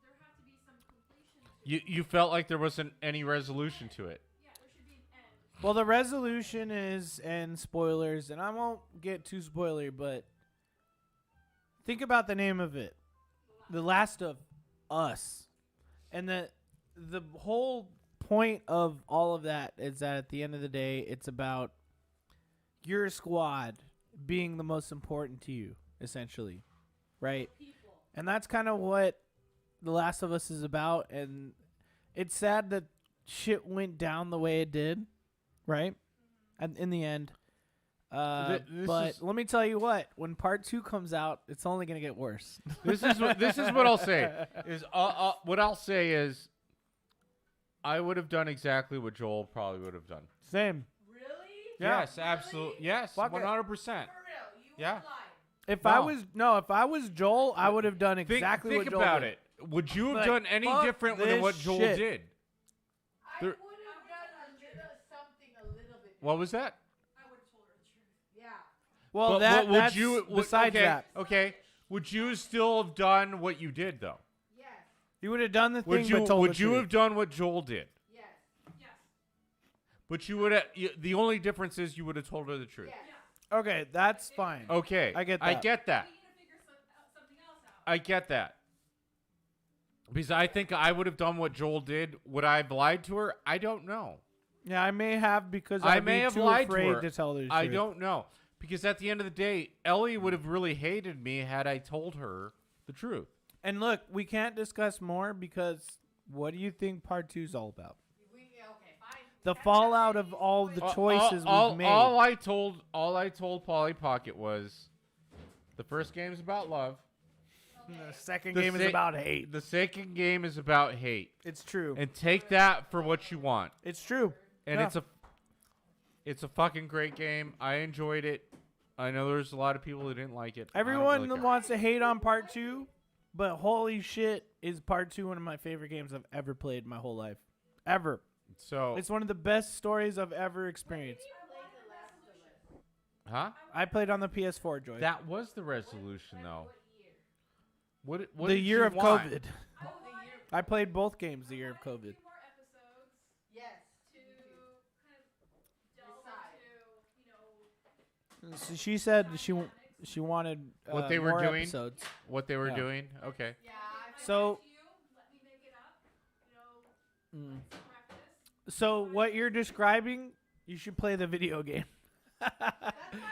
there had to be some completion to it. You felt like there wasn't any resolution to it. Yeah, there should be an end. Well, the resolution is, and spoilers, and I won't get too spoilery, but think about the name of it, The Last of Us, and the whole point of all of that is that at the end of the day, it's about your squad being the most important to you, essentially, right? And that's kind of what The Last of Us is about, and it's sad that shit went down the way it did, right? And in the end, This but is- let me tell you what: when part 2 comes out, it's only gonna get worse. This is what I'll say. What I'll say is, I would have done exactly what Joel probably would have done. Same. Really? Yeah. Yes, absolutely. Yes, Fuck it. 100%. For real? You Yeah. won't lie. If No. I was Joel, I would have done exactly think what Joel about did. it. Would you have Like, done any fuck different than this what Joel shit. did? I There- would have done something a little bit. What was that? I would have told her the truth. Yeah. Well, But would that's you? besides okay, that. Okay. Would you still have done what you did though? Yes. You would have done the Would thing, you? but told Would the you truth. have done what Joel did? Yes. Yes. But you would have. The only difference is you would have told her the truth. Yes. Okay, that's fine. Okay. I get I that. get that. We need to figure something else out. I get that. Because I think I would have done what Joel did. Would I have lied to her? I don't know. Yeah, I may have because I I'd may be have too lied to afraid her. to tell her the I truth. don't know. Because at the end of the day, Ellie would have really hated me had I told her the truth. And look, we can't discuss more because what do you think part 2 is all about? Okay, fine. The fallout of all the choices we've made. All I told Polly Pocket was, the first game is about love. The second The game is se- about hate. The second game is about hate, It's true. and take that for what you want. It's true. And Yeah. it's a fucking great game. I enjoyed it. I know there's a lot of people who didn't like it. I don't Everyone really care. wants to hate on part 2, but holy shit, is part 2 one of my favorite games I've ever played in my whole life. Ever. So, It's one of the best stories I've ever experienced. huh? I played on the PS4, Joy. That was the resolution, though. What the did year you of want? COVID. I played both games the year of COVID. More episodes Yes. to kind of delve into, So she said she wanted What they were more doing? episodes. What they were Yeah. doing? Okay. Yeah. So, to you, let me make it up, some practice. so what you're describing, you should play the video game.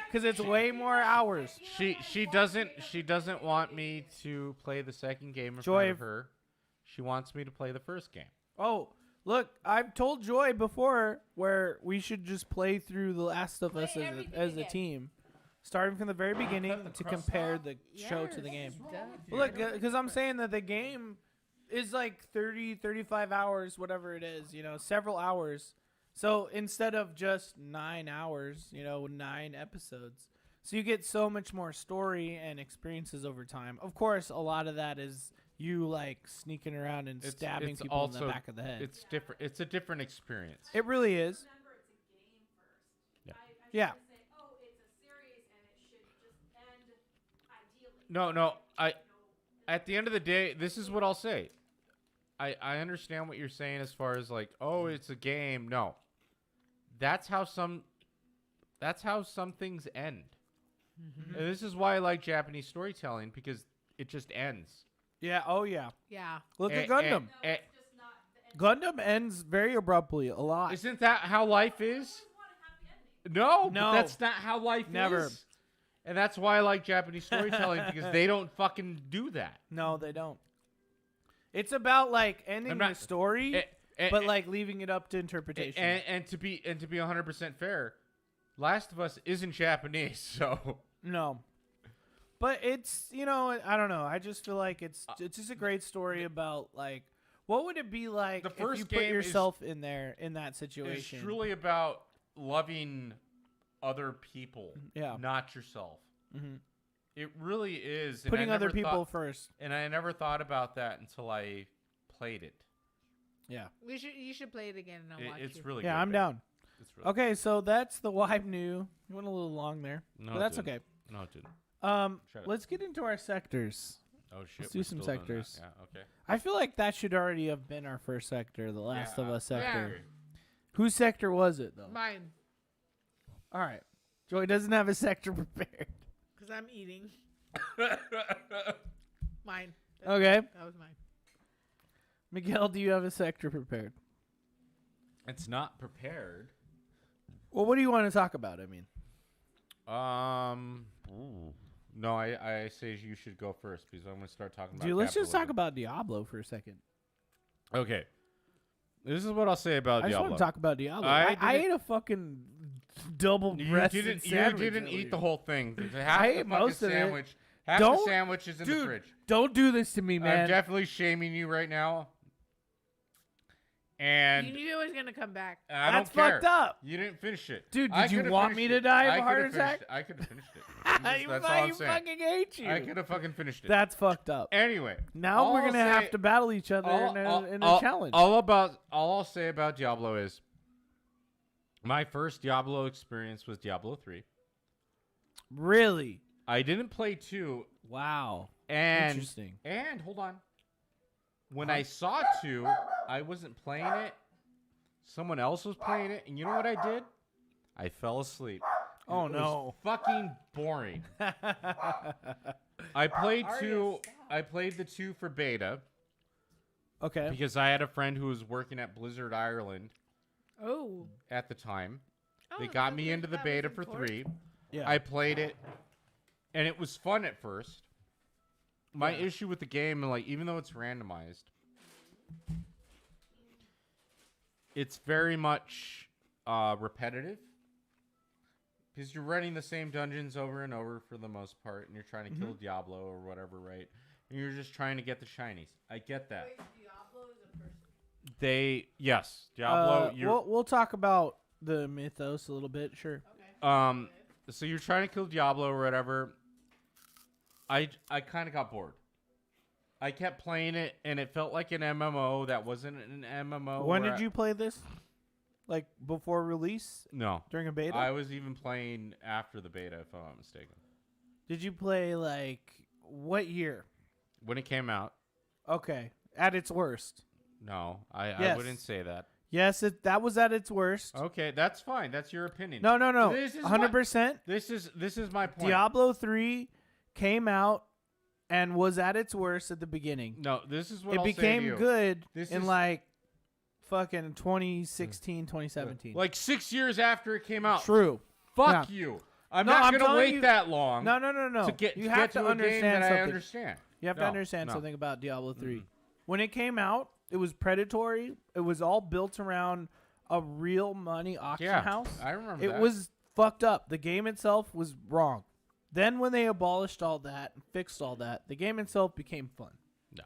Because it's way more hours. She doesn't want me to play the second game in Joy- front of her. She wants me to play the first game. Oh, look, I've told Joy before where we should just play through The Last of Us Play as everything a again. team. starting from the very beginning to compare the show to the game. Well, look, because I'm saying that the game is like 30, 35 hours, whatever it is, several hours. So instead of just 9 hours, 9 episodes. So you get so much more story and experiences over time. Of course, a lot of that is you like sneaking around and stabbing people in the back of the head. It's different. It's a different experience. It really is. Remember, it's a game first. Yeah. I Yeah. shouldn't say, oh, it's a series and it should just end ideally. No. At the end of the day, this is what I'll say. I understand what you're saying as far as like, oh, it's a game. No. That's how some things end. Mm-hmm. And this is why I like Japanese storytelling, because it just ends. Yeah. Oh, yeah. Yeah. Look at Eh, Gundam. No, eh, it's just not the end. Gundam ends very abruptly a lot. Isn't that how life is? I always want a happy ending. No, No. but that's not how life Never. is. And that's why I like Japanese storytelling, because they don't fucking do that. No, they don't. It's about like ending I'm not- the story, but like leaving it up to interpretation. and to be 100% fair, Last of Us isn't Japanese, so No. But it's, I don't know. I just feel like it's just a great story about like what would it be like The if first you put game is- yourself in that it's situation. truly about loving other people, Yeah. not yourself. Mhm. It really is. And Putting I other never people thought- first. And I never thought about that until I played it. Yeah. You should play it again and I'll watch It's you. really Yeah, good. I'm babe. down. It's really Okay, so that's the Wipe New. You went a little long there. No, but it that's didn't. okay. No, it didn't. Um, Shut up. let's get into our sectors. Oh shit. do we're some still doing that. sectors. Yeah. Okay. I feel like that should already have been our first sector, the Last of Us I sector. agree. Whose sector was it, though? Mine, All right. Joey doesn't have a sector prepared. because I'm eating. Mine. Okay. That was mine. Miguel, do you have a sector prepared? It's not prepared. Well, what do you want to talk about? I mean, No, I say you should go first because I'm gonna start talking about. dude, let's just talk capitalism. about Diablo for a second. Okay. This is what I'll say about I just Diablo. want to talk about Diablo. I I didn't- ate a fucking double You breasted didn't. You sandwich didn't earlier. eat the whole thing. Half I the ate fucking most of it. sandwich. Half the Don't- sandwich is in the Dude, fridge. don't do this to me, man. I'm definitely shaming you right now. And You knew it was gonna come back. I That's don't care. fucked up. You didn't finish it. Dude, I did you could've want finished me it. to die of I a heart could've finished attack? it. I could have finished it. That's all I'm saying. fucking hate you. I could have fucking finished it. That's fucked up. Anyway. Now all we're I'll gonna have say- to battle each other in a challenge. All I'll say about Diablo is my first Diablo experience was Diablo 3. Really? I didn't play 2, Wow. and Interesting. and hold on. When I saw 2, I wasn't playing it. Someone else was playing it, and you know what I did? I fell asleep. Oh, It was no. fucking boring. I played 2. I played the 2 for beta Okay. because I had a friend who was working at Blizzard Ireland Oh. at the time. They Oh, got so me good into the that beta was for important. 3. Yeah. I played it, and it was fun at first. My Yeah. issue with the game, like, even though it's randomized, it's very much repetitive because you're running the same dungeons over and over for the most part, and you're trying to kill Diablo or whatever, right? And you're just trying to get the shinies. I get that. Wait, Diablo is a person. Yes, Diablo. we'll talk about the mythos a little bit, sure. Okay. So you're trying to kill Diablo or whatever. I kind of got bored. I kept playing it, and it felt like an MMO that wasn't an MMO. When where did you play this? Like before release? No, During a beta? I was even playing after the beta, if I'm not mistaken. Did you play like what year? When it came out, Okay. At its worst. no, I Yes. wouldn't say that. Yes, that was at its worst. Okay, that's fine. That's your opinion. No. This is 100%. This is my point. Diablo 3 came out and was at its worst at the beginning. No, this is what It I'll say to became you. good This in is- like fucking 2016, 2017. Like 6 years after it came out. True. Fuck Yeah. you. I'm No, not I'm gonna telling wait you- that long. No. To get you to have get to to a understand game that something. I understand. You have to No, understand no. something about Diablo 3. When it came out, it was predatory. It was all built around a real money auction Yeah, house. I remember It that. was fucked up. The game itself was wrong. Then when they abolished all that and fixed all that, the game itself became fun. No.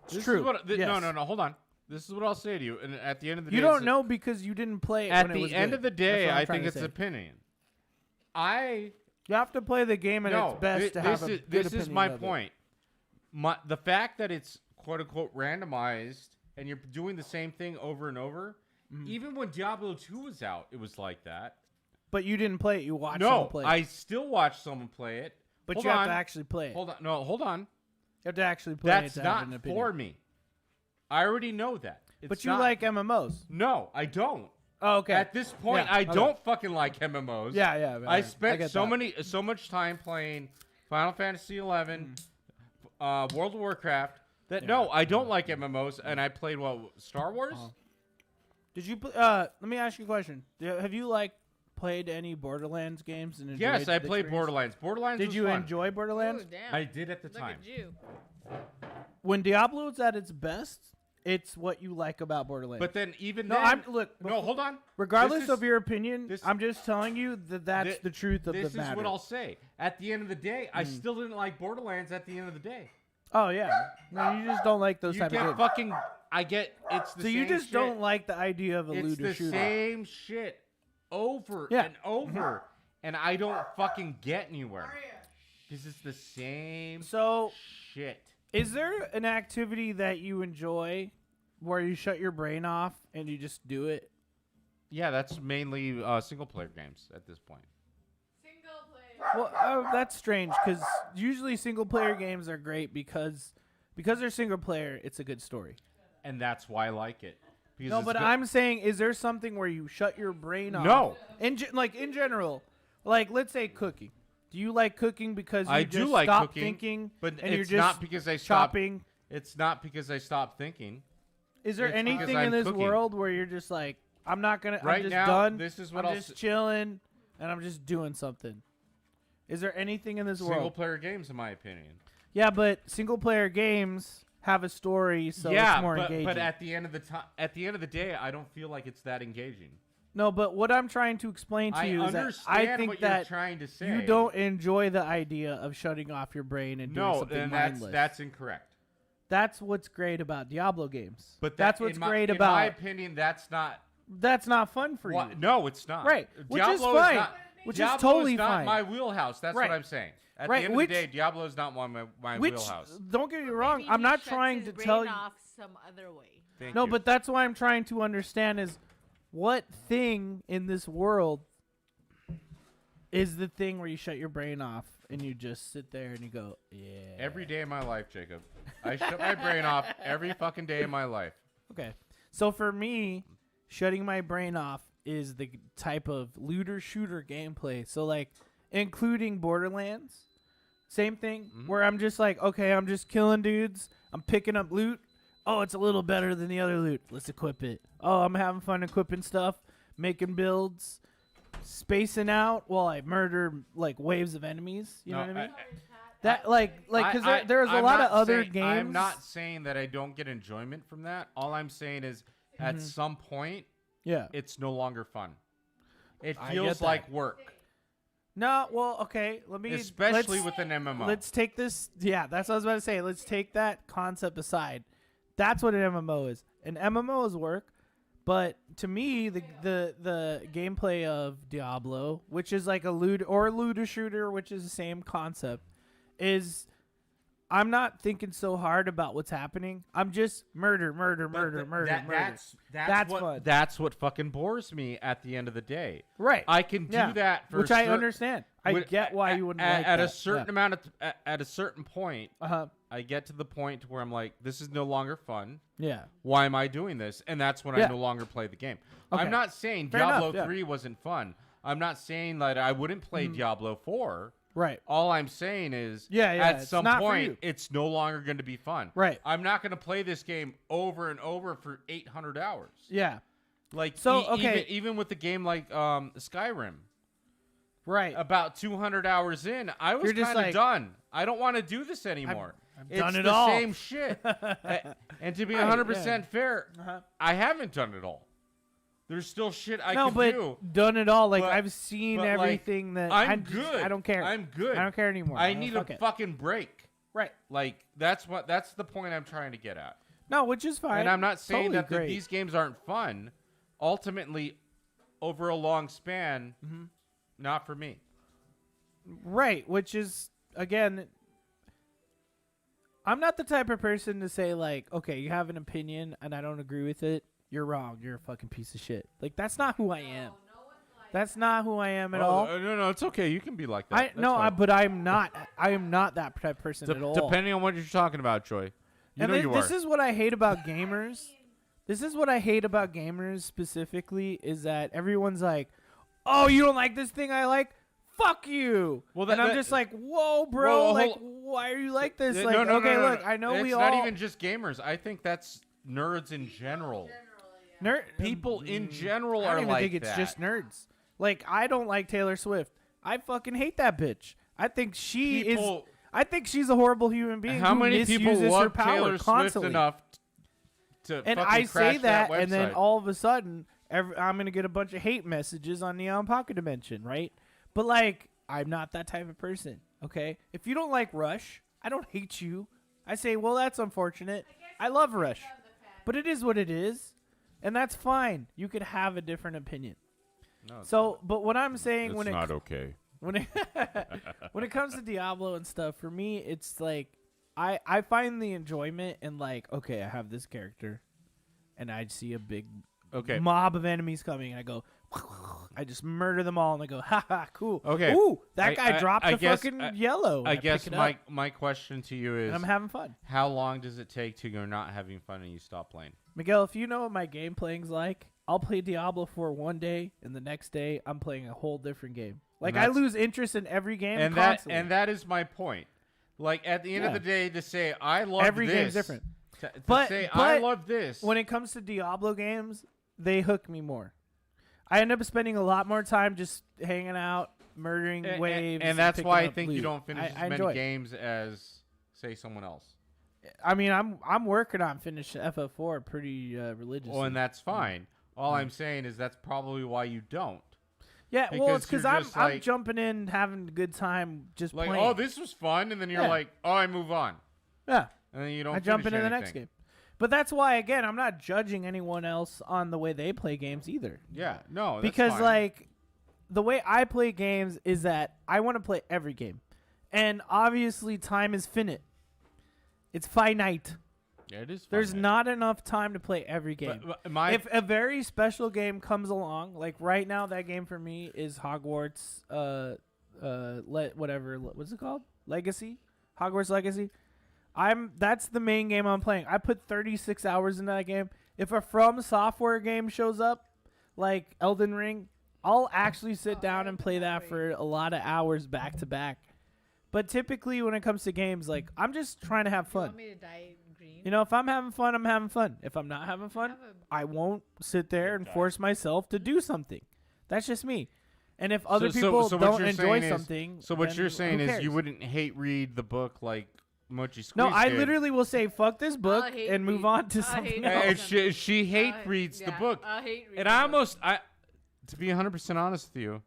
It's This true. Is what, Yes. No. Hold on. This is what I'll say to you. And at the end of the day, You don't know because you didn't play it At when it was the end good. of the That's day, what I'm I trying think to it's say. opinion. You have to play the game at its best to have a good This opinion is my of it. point. The fact that it's quote unquote randomized and you're doing the same thing over and over. Even when Diablo 2 was out, it was like that. But you didn't play it. You watched someone play it. I still watch someone play it. But Hold you have on. to actually play it. Hold on. No, hold on. You have to actually play That's it to have not an opinion. for me. I already know that. But It's you not- like MMOs. No, I don't. Oh, okay. At this point, Yeah, I okay. don't fucking like MMOs. Yeah. I spent get so that. so much time playing Final Fantasy 11, World of Warcraft. That no, I don't like MMOs, and I played Star Wars. Did you? Let me ask you a question. Have you played any Borderlands games and enjoyed Yes, I the played experience? Borderlands. Borderlands. Did was you fun. enjoy Borderlands? Oh, damn. I did at the Look time. at you. When Diablo's at its best, it's what you like about Borderlands. But then even no, then, look. no, hold on. Regardless This of is- your opinion, this- I'm just telling you that's Thi- the truth of This the is matter. what I'll say. At the end of the day, I still didn't like Borderlands. At the end of the day, Oh yeah. No, you just don't like those you type of get games. fucking. I get it's the So same you just shit. don't like the idea of a It's looter the shooter. same shit over Yeah. and over, and I don't fucking get anywhere because it's the same So shit. is there an activity that you enjoy where you shut your brain off and you just do it? Yeah, that's mainly single player games at this point. Single player. Well, that's strange because usually single player games are great because they're single player. It's a good story. And that's why I like it. Because No, it's but good- I'm saying, is there something where you shut your brain off? No. In general, let's say cooking. Do you like cooking because you I just do like stop cooking, thinking but and you're it's just not because I stopped. chopping? It's not because I stopped thinking. Is there It's because anything I'm in this cooking. world where you're just like, I'm not gonna, Right I'm just now, done. this is what I'm I'll just s- chilling and I'm just doing something. Is there anything in this Single world? player games, in my opinion. Yeah, but single player games have a story, so yeah, it's more but, engaging. but at the end of the day, I don't feel like it's that engaging. No, but what I'm trying to explain to I you is that understand I think what that you're trying to say. you don't enjoy the idea of shutting off your brain and doing No, something and mindless. that's incorrect. That's what's great about Diablo games. But that's what's great in about. my opinion, that's not. That's not fun for you. No, it's not. Right, which is Diablo fine. not- Which is Diablo totally not fine. my wheelhouse. That's Right. what I'm saying. At Right, the end which- of the day, Diablo is not my Which wheelhouse. don't get me wrong. Maybe I'm he not shuts trying his to brain tell you. off some other way. Thank No, you. but that's why I'm trying to understand is what thing in this world is the thing where you shut your brain off and you just sit there and you go, yeah. Every day of my life, Jacob, I shut my brain off every fucking day of my life. Okay. So for me, shutting my brain off is the type of looter shooter gameplay. So like including Borderlands, same thing where I'm just like, okay, I'm just killing dudes. I'm picking up loot. Oh, it's a little better than the other loot. Let's equip it. Oh, I'm having fun equipping stuff, making builds, spacing out while I murder like waves of enemies. You know what I mean? That because there's a I'm lot not of other saying- games. I'm not saying that I don't get enjoyment from that. All I'm saying is, at some point, Yeah. it's no longer fun. It I feels get that. like work, No. Well, okay. especially let's- with an MMO. Let's take this. Yeah, that's what I was about to say. Let's take that concept aside. That's what an MMO is. An MMO is work, but to me, the gameplay of Diablo, which is like a looter shooter, which is the same concept, is I'm not thinking so hard about what's happening. I'm just murder. That's what, fun. That's what fucking bores me at the end of the day. Right. I can do Yeah. that for which I understand. I with- get why you wouldn't at, like at that. a certain amount of at a certain point. Uh-huh. I get to the point where I'm like, this is no longer fun. Yeah. Why am I doing this? And that's when Yeah. I no longer play the game. Okay. I'm not saying Fair Diablo enough, yeah. 3 wasn't fun. I'm not saying that I wouldn't play Diablo 4. Right. All I'm saying is, Yeah, at it's some not for point, you. it's no longer going to be fun. Right. I'm not going to play this game over and over for 800 hours. Yeah. Like, So, okay. even with the game like Skyrim, Right. about 200 hours in, I was You're just kind of like, done. I don't want to do this anymore. I've It's done it the all. same shit. And to be Right, 100% fair, Uh-huh. I haven't done it all. There's still shit I no, can but do. done it all. Like But- I've seen but, like, everything that I'm good. I don't care. I'm good. I don't care anymore. I need a fuck it. fucking break. Right. Like that's the point I'm trying to get at. No, which is fine. And I'm not saying Totally that great. these games aren't fun. Ultimately, over a long span, not for me. Right, which is again, I'm not the type of person to say like, okay, you have an opinion and I don't agree with it. You're wrong. You're a fucking piece of shit. Like that's not who I am. That's not who I am at all. No, it's okay. You can be like that. But I'm not. I am not that type of person at all. Depending on what you're talking about, Joy. This is what I hate about gamers. This is what I hate about gamers specifically is that everyone's like, "Oh, you don't like this thing I like? Fuck you!" Well, and I'm just like, "Whoa, bro! Whoa, like, why are you like this?" Like, no, okay, no, look, I know it's we not all even just gamers. I think that's nerds in general. People in general I are don't even like think it's that. just nerds. Like, I don't like Taylor Swift. I fucking hate that bitch. I think I think she's a horrible human being. How who many people misuses her love power Taylor constantly. Swift enough to And fucking I say crash that, and then website? all of a sudden, I'm gonna get a bunch of hate messages on Neon Pocket Dimension, right? But like, I'm not that type of person. Okay, if you don't like Rush, I don't hate you. I say, well, that's unfortunate. I love Rush, but it is what it is, and that's fine. You could have a different opinion. No, it's So, but what I'm saying it's when not okay. when it when it comes to Diablo and stuff, for me, it's like I find the enjoyment in like, okay, I have this character, and I see a big Okay. mob of enemies coming, and I go, I just murder them all, and I go, ha ha, cool. Okay. Ooh, that I- guy I- dropped I a guess- fucking I- yellow. I and guess pick it up, my question to you is, and I'm having fun. how long does it take till you're not having fun and you stop playing? Miguel, if you know what my game playing's like, I'll play Diablo for one day, and the next day I'm playing a whole different game. Like I that's- lose interest in every game And constantly. that is my point. Like at the end of Yeah. the day, to say I love Every this, game's different. To But- say but I love this. When it comes to Diablo games, they hook me more. I end up spending a lot more time just hanging out, murdering waves, and that's picking why I up think you loot. don't finish I as enjoy many it. games as say someone else. I mean, I'm working on finishing FF4 pretty religiously. Well, and that's fine. All I'm saying is that's probably why you don't. yeah, well, it's because because you're I'm just like- jumping in, having a good time, just Like, playing. oh, this was fun, and then you're Yeah. like, oh, I move on, yeah, and then you don't. I jump finish into the next anything. game. But that's why, again, I'm not judging anyone else on the way they play games either. Yeah, no, that's Because fine. like the way I play games is that I want to play every game, and obviously time is finite. It's finite. yeah, it is. There's fun, not enough time to play every game. But my If a very special game comes along, like right now, that game for me is Hogwarts. What's it called? Legacy. Hogwarts Legacy. That's the main game I'm playing. I put 36 hours into that game. If a From Software game shows up, like Elden Ring, I'll actually sit down and play that for a lot of hours back to back. But typically, when it comes to games, like I'm just trying to have You fun. want me to dye green? You know, if I'm having fun, I'm having fun. If I'm not having fun, I won't sit there and force myself to do something. That's just me. And if other people what don't you're enjoy saying is- something, So what then you're who saying is cares? you wouldn't hate read the book like Mochi Squeeze No, I did. literally will say fuck this book I'll hate and move read. on to I'll something hate else. read. And she hate reads the book. I hate reading. And I almost, to be 100% honest with you,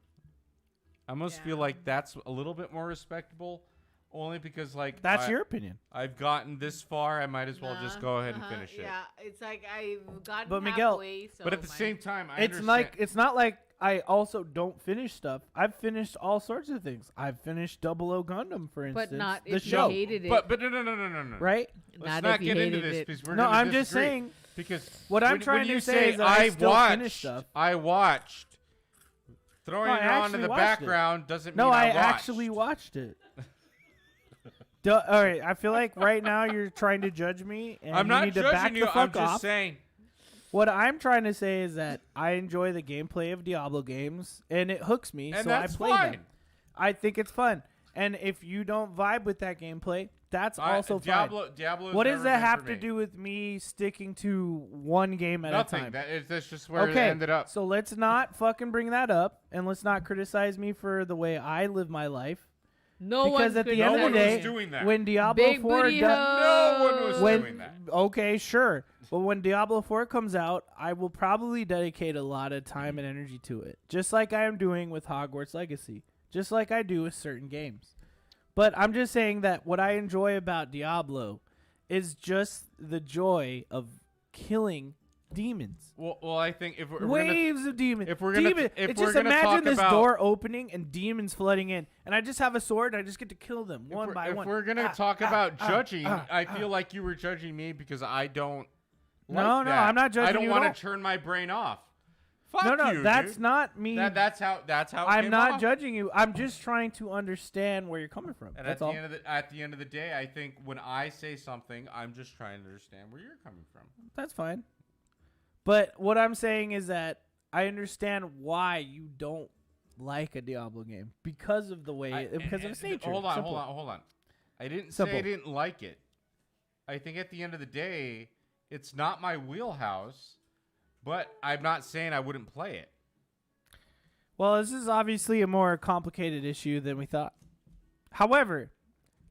I almost feel Yeah. like that's a little bit more respectable, only because like That's your opinion. I've gotten this far, I might as well just go ahead and finish it. Yeah, it's like I've gotten But Miguel- halfway. So But at the my- same time, I It's understand. like it's not like I also don't finish stuff. I've finished all sorts of things. I've finished Double O Gundam, for instance. but not the if show, you hated it. but no, right? Let's Not not if you get into hated this it. because we're No, gonna I'm just disagree. saying. Because What I'm when trying you to say say is that I still watched, finish stuff. I watched. Throwing No, I it on in actually the watched it. background doesn't No, mean I watched. actually watched it. All right, I feel like right now you're trying to judge me, and I'm you not need to back judging you. the I'm fuck just off. saying. What I'm trying to say is that I enjoy the gameplay of Diablo games, and it hooks me, And so that's I play fine. them. I think it's fun, and if you don't vibe with that gameplay, that's also fine. Diablo. What does that have to do with me sticking to one game at Nothing. a time? That's just where Okay, it ended up. so let's not fucking bring that up, and let's not criticize me for the way I live my life. No because one's at the gonna end No of one the was day, doing that. when Diablo Big 4 booty does, No one was hoe. doing that. okay, sure, but when Diablo 4 comes out, I will probably dedicate a lot of time and energy to it, just like I am doing with Hogwarts Legacy, just like I do with certain games. But I'm just saying that what I enjoy about Diablo is just the joy of killing demons. Well, I think if we're gonna, Waves of demons. if we're gonna- Demon. if It's we're just gonna talk imagine this about- door opening and demons flooding in, and I just have a sword and I just get to kill them one by if one. we're gonna talk about judging, I feel like you were judging me because I don't. No, like no, that. I'm not judging I don't you at want all. to turn my brain off. Fuck No, you, that's dude. not me. That's how. It I'm came not off. judging you. I'm just trying to understand where you're coming from. And That's at all. the end of the day, I think when I say something, I'm just trying to understand where you're coming from. That's fine. But what I'm saying is that I understand why you don't like a Diablo game because of the way, because of its nature. Hold on, Simple. hold on. I didn't Simple. say I didn't like it. I think at the end of the day, it's not my wheelhouse, but I'm not saying I wouldn't play it. Well, this is obviously a more complicated issue than we thought. However,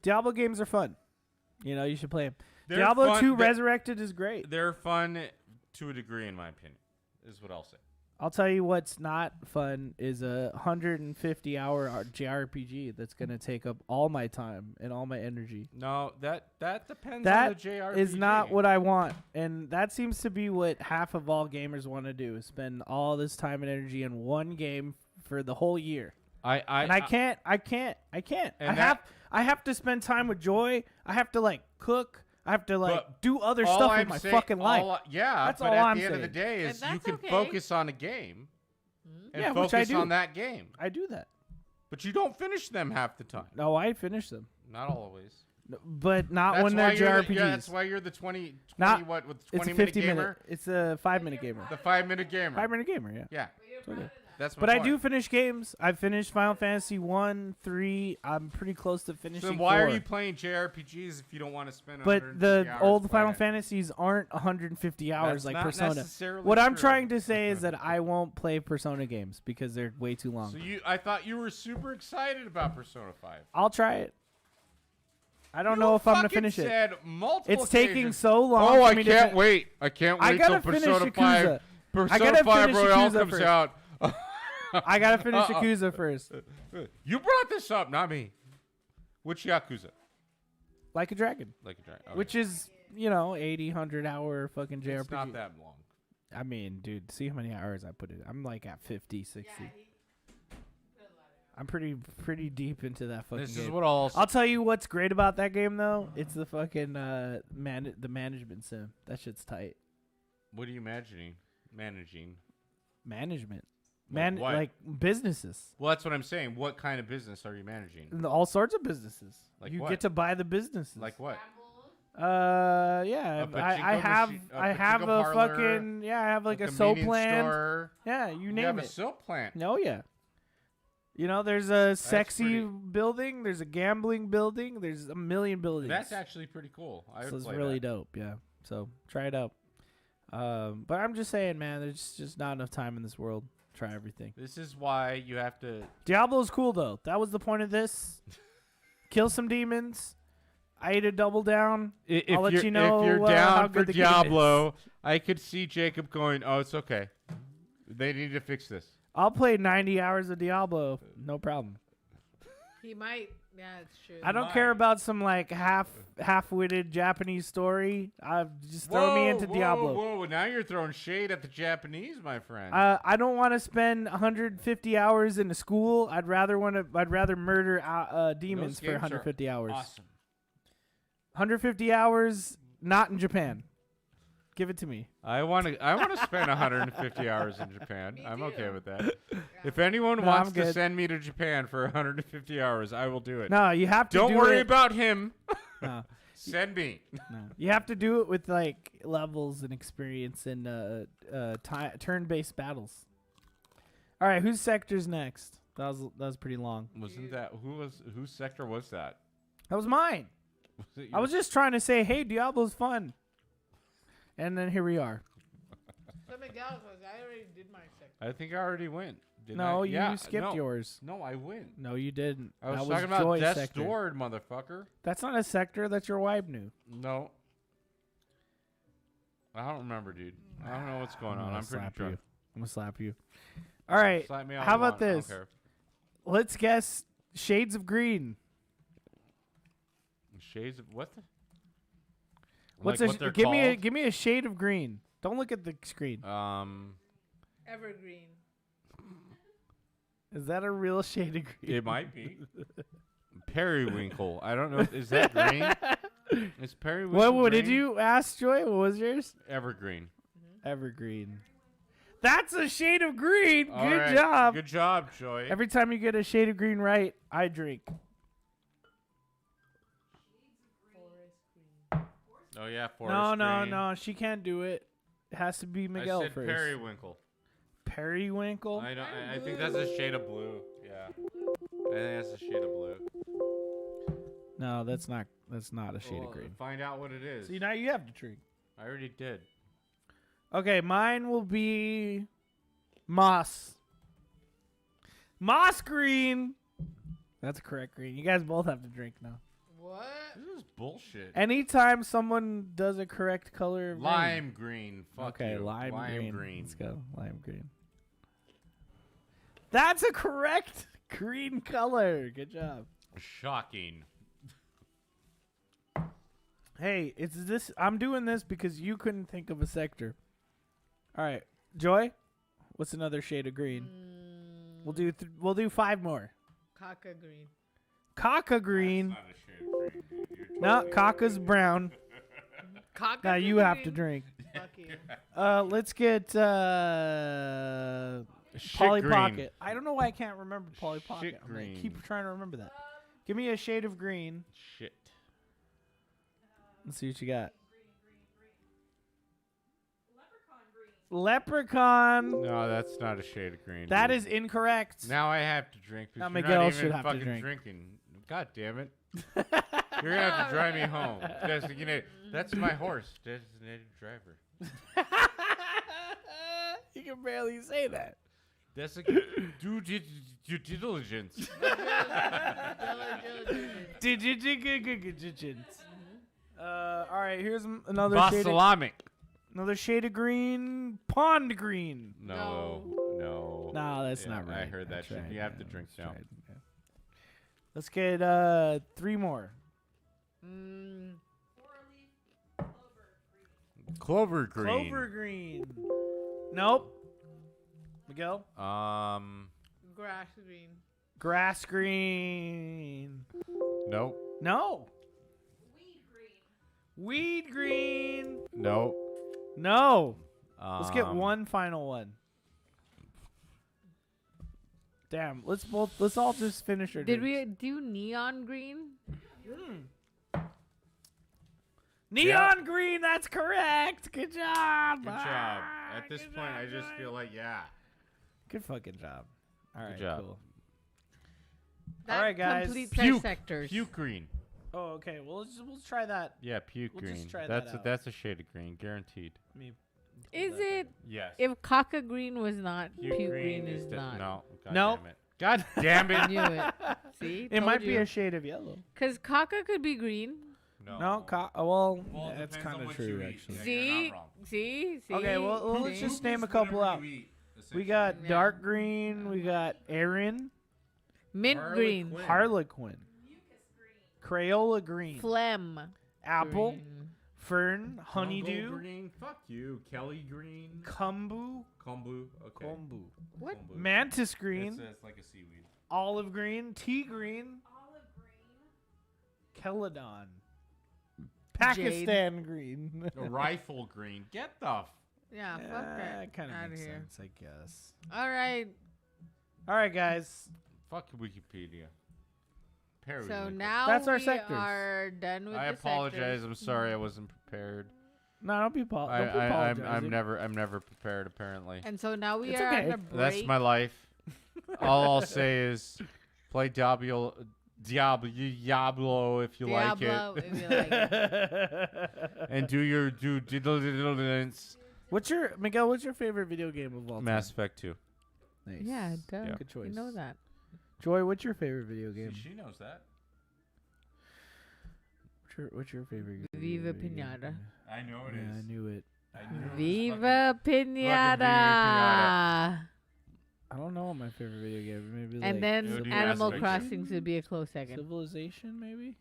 Diablo games are fun. You know, you should play them. They're Diablo fun- 2 they're- Resurrected is great. They're fun to a degree, in my opinion, is what I'll say. I'll tell you what's not fun is a 150-hour JRPG that's going to take up all my time and all my energy. No, that depends on the That JRPG. is not what I want, and that seems to be what half of all gamers want to do: is spend all this time and energy in one game for the whole year. And I can't. And I have to spend time with Joy. I have to cook. I have to But do other all stuff I'm with my saying- fucking life. Yeah, That's but all at I'm the end of the saying. day And is you that's can okay. focus on a game and Yeah, which I focus do. on that game. I do that. But you don't finish them half the time. No, I finish them, Not always. but not That's when why they're you're JRPGs. that's why you're the 20 Not- what with It's a 20-minute 50-minute. gamer. It's a 5-minute gamer. The 5-minute gamer. 5-minute gamer. Yeah. Yeah. Okay. That's my But I point. do finish games. I finished Final Fantasy 1, 3. I'm pretty close to finishing. So then why 4. are you playing JRPGs if you don't want to spend But 150 the hours old playing Final it? Fantasies aren't 150 hours That's like not Persona. necessarily What I'm true. trying to say is that I won't play Persona games because they're way too long. So I thought you were super excited about Persona 5. I'll try it. I don't know if I'm gonna fucking finish it. said multiple It's taking occasions, so long. Oh, for I me can't to wait. I can't I wait gotta till finish Persona Yakuza. 5. Persona gotta 5 finish Royale Yakuza comes first. out. I gotta finish Yakuza first. You brought this up, not me. Which Yakuza? Like a Dragon, Like a dragon. which is 80, 100-hour fucking JRPG. It's not that long. I mean, dude, see how many hours I put in. I'm like at 50, 60. I'm pretty deep into that fucking This game. is what I'll tell you what's great about that game though. It's the fucking the management sim. That shit's tight. What are you imagining? Managing. Management, Like what? like businesses, Well, that's what I'm saying. What kind of business are you managing? and all sorts of businesses. Like you what? get to buy the businesses. Like what? Yeah, A I pachinko have machine- a I have pachinko a parlor, fucking I have like a soap convenience plant. store. Yeah, you You name have it. a soap plant. Oh yeah. There's a sexy pretty- building. There's a gambling building. There's a million buildings. That's actually pretty cool. I So would it's play really that. dope. Yeah. So try it out. But I'm just saying, man, there's just not enough time in this world. Try everything. This is why you have to. Diablo's cool though. That was the point of this. Kill some demons. I ate a double down. If I'll let you're, you know if you're how down for good the game is. Diablo, I could see Jacob going, "Oh, it's okay. They need to fix this." I'll play 90 hours of Diablo. No problem. He might. Yeah, it's true. I don't care about some half-witted Japanese story. Just throw me into Diablo. Whoa! Now you're throwing shade at the Japanese, my friend. I don't want to spend 150 hours in a school. I'd rather murder demons Those for games are 150 hours. Awesome. 150 hours, not in Japan. Give it to me. I want to spend 150 hours in Japan. Me I'm too. okay with that. If anyone No, wants I'm to good. send me to Japan for 150 hours, I will do it. No, you have to Don't do worry it. about him. No, Send me. no. You have to do it with levels and experience and turn-based battles. All right, whose sector's next? That was pretty long. Wasn't that whose sector was that? That was mine. Was it I was just trying to say, hey, Diablo's fun. And then here we are. So Miguel was. I already did my second. I think I already went. Didn't No, I? you Yeah, skipped no. yours. No, I win. No, you didn't. I was that talking about Joy's Death's sector. Door, motherfucker. That's not a sector. That's your wife knew. No. I don't remember, dude. I don't know what's going on. I'm pretty drunk. I'm gonna slap you. All right. Slap me all How you about want. I don't this? care. Let's guess shades of green. Shades of what? The? What's like a what they're give called? me a shade of green. Don't look at the screen. Evergreen. Is that a real shade of green? It might be. Periwinkle. I don't know. Is that green? Is periwinkle What green? did you ask, Joy? What was yours? Evergreen. Evergreen. That's a shade of green. All Good right. job. Good job, Joy. Every time you get a shade of green right, I drink. Oh yeah, forest green. No. She can't do it. It has to be Miguel I said first. periwinkle. Periwinkle. I know. I think that's a shade of blue. Yeah. I think that's a shade of blue. No, that's not. That's not a shade Well, of green. Find out what it is. See, now you have to drink. I already did. Okay, mine will be moss. Moss green. That's a correct green. You guys both have to drink now. What? This is bullshit. Anytime someone does a correct color of green. Lime green. Fuck Okay, you. lime green. green. Let's go. Lime green. That's a correct green color. Good job. Shocking. Hey, it's this. I'm doing this because you couldn't think of a sector. All right, Joy. What's another shade of green? We'll do 5 more. Caca green. Caca green. That's not a shade of green, dude. You're No, totally- caca's brown. Caca Now you have to drink. Fuck you. Let's get Shit Polly green. Pocket. I don't know why I can't remember Polly Shit Pocket. I'm gonna green. keep trying to remember that. Give me a shade of green. Shit. Let's see what you got. Leprechaun green. Leprechaun. No, that's not a shade of green. That dude. is incorrect. Now I have to drink. Now Because you're Miguel not even should have to fucking drink. drinking. God damn it. You're gonna have to drive me home. That's my horse, designated driver. You can barely say that. That's a due diligence. All right, here's another shade. Of, Balsamic. another shade of green. Pond green. No. No, that's Yeah, not right. I heard that shit. tried, You have to yeah, drink I now. tried, yeah. Let's get 3 more. Four-leaf Clover clover green. green. Clover green. Nope. Miguel. Grass green. Grass green. Nope. No. Weed green. Weed green. Nope. No. Let's get one final one. Damn. Let's all just finish our Did drinks. we do neon green? Neon green, that's correct. Good job. Good job. At this Good point, job, I just Joy. feel like, yeah. Good fucking job. All right, job. cool. That All right, guys. completes our Puke. sectors. Puke green. Oh, okay. Well, we'll try that. Yeah, puke We'll green. just try that's that out. that's a shade of green, guaranteed. Let me Is pull that it? back. Yes. If caca green was not, puke green is not. No. God Nope. damn it. God damn it. Knew it. See? It might be a shade of yellow. Because caca could be green. No, well, that's kind of true, actually. See? See? Okay, well, let's See? just name a couple out. We got Yeah. dark green. We got Erin, Mint green. Harlequin, Mucus green. Crayola green, Phlegm. apple, green. fern, honeydew, green. Fuck you. Kelly green. kombu, Kombu. Okay. kombu, What? Kombu. mantis green, It's like a seaweed. olive green, tea green, Olive green. Celadon, Pakistan green. A rifle green. Get the Yeah, fuck that. Kind of Outta makes here. sense, I guess. All right. All right, guys. fuck Wikipedia. So Periwinkle. now That's our we sectors. are done with I the apologize. sectors. I'm sorry I wasn't preprepared. No, don't be apologizing. I'm never prepared apparently. And so now we It's are okay. on a break. That's my life. All I'll say is play Diablo if you Diablo, like if you like it. and do your due diligence. Miguel? What's your favorite video game of all time? Mass Effect 2. Nice. Yeah, duh. Yeah. Good choice. You know that. Joy, what's your favorite video game? She knows that. What's your favorite game? Viva Pinata. I know it Yeah, I is. knew it. I knew it was Viva Pinata. Pinata. I don't know what my favorite video game. Maybe like And then It would be Animal Mass Crossing would be a close second. Civilization, maybe.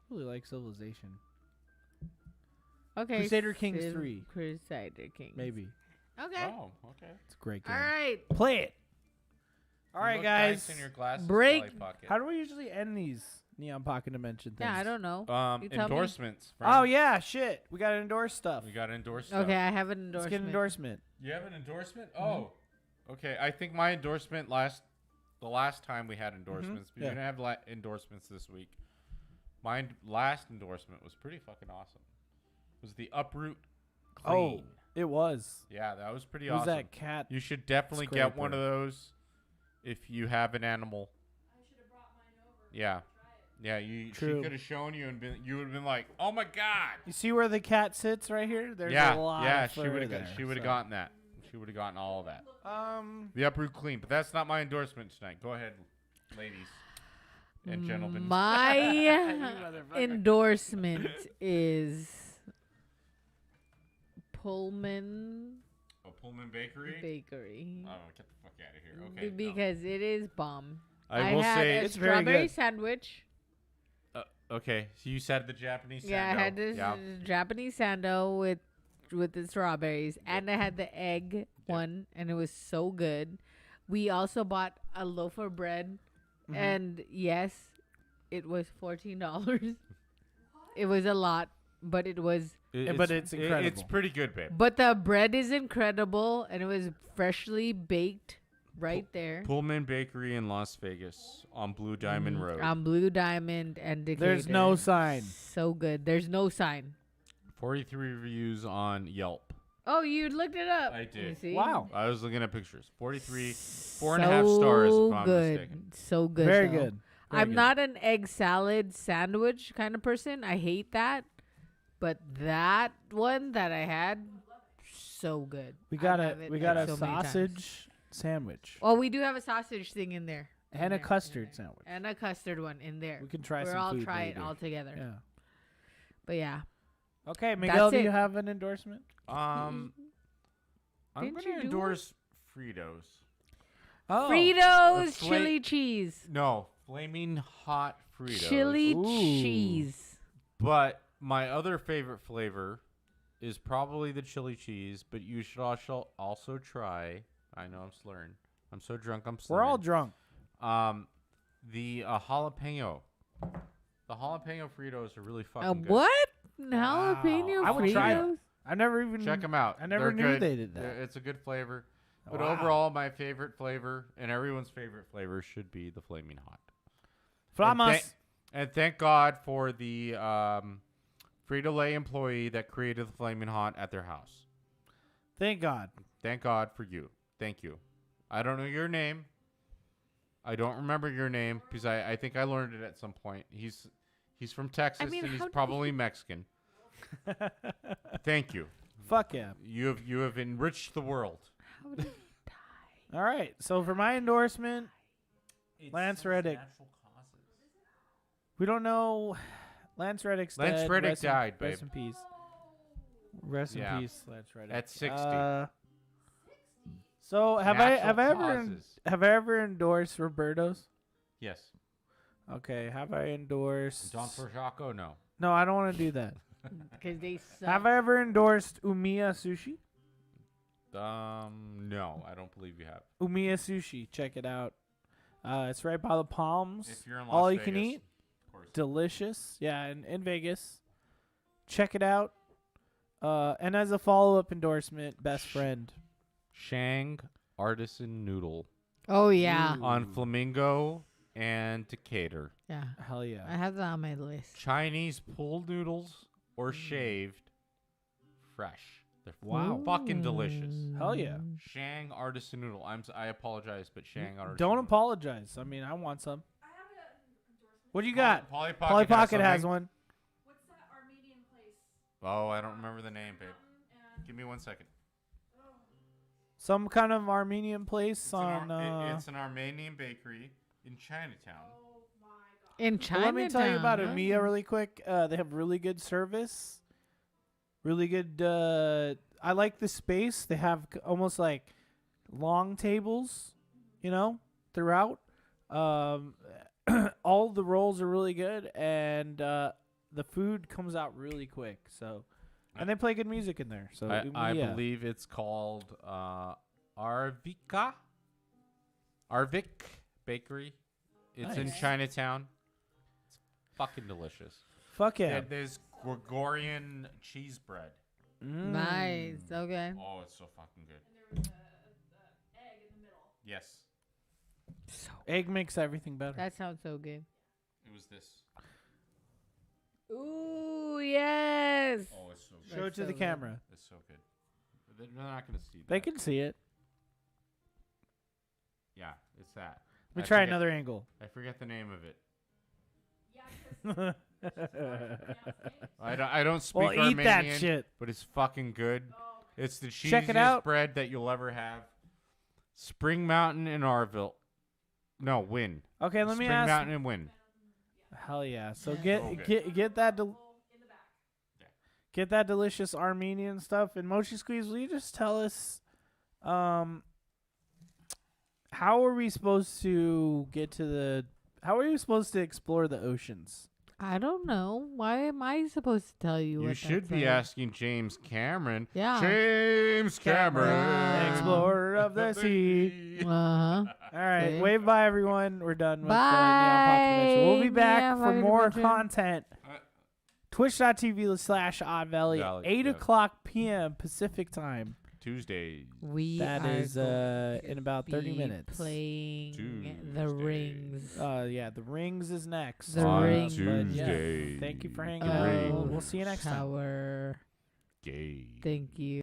Really like Civilization. Okay. Crusader Kings 3. Crusader Kings. Maybe Okay. Oh, okay. it's a great game. All right. Play it. All You right, look guys. nice in your glasses, Break- Polly Pocket. How do we usually end these Neon Pocket Dimension things? Yeah, I don't know. You tell me. Endorsements. Oh friend. yeah, shit. We got to endorse stuff. We got endorsed stuff. Okay, I have an Let's endorsement. get an endorsement. You have an endorsement? Oh, okay. I think my endorsement the last time we had endorsements, but Yeah. you're gonna have endorsements this week. My last endorsement was pretty fucking awesome. It was the Uproot Clean. Oh, it was. Yeah, that was pretty It was awesome. that cat? You should definitely get one scraper. of those if you have an animal. I should have brought mine over. Yeah. Try it. Yeah, she True. could have shown you and you would have been like, "Oh my god!" You see where the cat sits right here? There's yeah, a lot yeah, of she would fur have there, she would have so. gotten that. She would have gotten all of that. Um, The Uproot Clean, but that's not my endorsement tonight. Go ahead, ladies and gentlemen. My motherfucker. endorsement is Pullman Oh, Pullman Bakery. Bakery. Oh, get the fuck out of here. Okay. no. Because it is bomb. I will had say a It's very strawberry good. sandwich. okay. So you said the Japanese. Yeah, I had sando. this Yeah. Japanese sando with the strawberries, and I had the egg one, and it was so good. We also bought a loaf of bread, and yes, it was $14. It was a lot, but it was. but it's incredible. It's pretty good, babe. But the bread is incredible, and it was freshly baked right there Pullman Bakery in Las Vegas on Blue Diamond Road. on Blue Diamond and Decatur. There's no sign. So good. There's no sign. 43 reviews on Yelp. Oh, you looked it up. I did. You see? Wow. I was looking at pictures. 43, 4.5 stars if I'm good. mistaken. So good. Very though. good. Very I'm good. not an egg salad sandwich kind of person. I hate that. But that one that I had, so good. We I'd got have it, we got like, a so many times. sausage sandwich Oh, we do have a sausage thing in there. and a In there, custard in there. sandwich. And a custard one in there. We can try We're some all food try later. it all together. Yeah. But yeah. Okay, Miguel, do it. you have an endorsement? I'm Didn't going you to do endorse Fritos. Oh, Fritos fla- chili cheese. No, flaming hot Fritos. Chili Ooh. cheese. But my other favorite flavor is probably the chili cheese, but you should also try. I know I'm slurring. I'm so drunk I'm slurring. we're all drunk. The jalapeno. The jalapeno Fritos are really fucking good. What? Jalapeno I would try Fritos? I never even Check them out. I never They're knew good. they did that. It's a good flavor. But Wow. overall, my favorite flavor and everyone's favorite flavor should be the flaming hot. Flamas. And thank God for the Frito-Lay employee that created the flaming hot at their house. Thank God. Thank God for you. Thank you. I don't know your name. I don't remember your name because I think I learned it at some point. He's from Texas mean, and he's how did probably Mexican. Thank you. Fuck yeah. You have enriched the world. How did he die? All right. So for my endorsement, Lance Reddick. We don't know. Lance Reddick's Lance dead. Reddick Rest in- died, babe. Rest in peace. Rest Yeah. in peace, Lance Reddick. At 60. So have I Natural causes. ever endorsed Roberto's? Yes. Okay. Have I endorsed? Don Perjaco, no. No, I don't want to do that. Because they suck. Have I ever endorsed Umiya Sushi? No, I don't believe you have. Umiya Sushi. Check it out. It's right by the Palms. If you're in Las All you Vegas, can eat. of course. Delicious. Yeah, in Vegas. Check it out. And as a follow-up endorsement, Best Friend. Shang Artisan Noodle Oh, yeah. on Flamingo and Decatur. Yeah. Hell yeah. I have that on my list. Chinese pulled noodles or shaved, fresh. They're Wow. fucking delicious. Hell yeah. Shang Artisan Noodle. I apologize, but Shang Artisan. Don't Noodle. apologize. I mean, I want some. I have an endorsement. What do you got? Polly Polly Pocket has something. one. What's that Armenian place? Oh, I don't remember the name, babe. Mountain and Give me 1 second. Some kind of Armenian place It's an Armenian bakery in Chinatown. In Well, China. let me tell you about Emiya really quick. They have really good service. Really good. I like the space. They have almost like long tables, throughout. All the rolls are really good, and the food comes out really quick. So, and they play good music in there. So I Emiya. believe it's called Arvik Bakery. It's in Nice. Chinatown. It's fucking delicious. Fuck yeah. There's Gregorian cheese bread. Nice. Okay. Oh, it's so fucking good. And there was a egg in the middle. Yes, Egg makes everything better. That sounds so good. it was this. Ooh, yes. Oh, it's so good. Show it That's to so the good. camera. It's so good. They're not gonna see that. They can see it. Yeah, it's that. Let me I try forget- another angle. I forget the name of it. Yeah, because I don't speak Well, eat Armenian, that shit. but it's fucking good. Oh, It's the Check it cheesiest out. bread that you'll ever have. Spring Mountain in Arville. No, Win. Okay, let me Spring ask. Mountain and Win. Hell yeah! So Yeah. Okay. get that in the back. get that delicious Armenian stuff. And Mochi Squeeze, will you just tell us, how are we supposed to get to the? How are we supposed to explore the oceans? I don't know. Why am I supposed to tell you? You what should that's be like? asking James Cameron. Yeah. James Cameron. Cameron. Explorer of the sea. Uh huh. All right, See? wave bye everyone. We're done with Neon Bye, Pop Convention. We'll be back Neon for Pop more Convention. content. Twitch.tv/Odd Valley, Valley, 8 yeah. o'clock p.m. Pacific time. Tuesdays. We That are is going in about 30 be minutes. playing the Tuesday. rings. Yeah, the rings is next. The On Rings. But yeah, Tuesday. thank you for hanging The out. Rings. We'll see you next time. Tower. Gay. Thank you.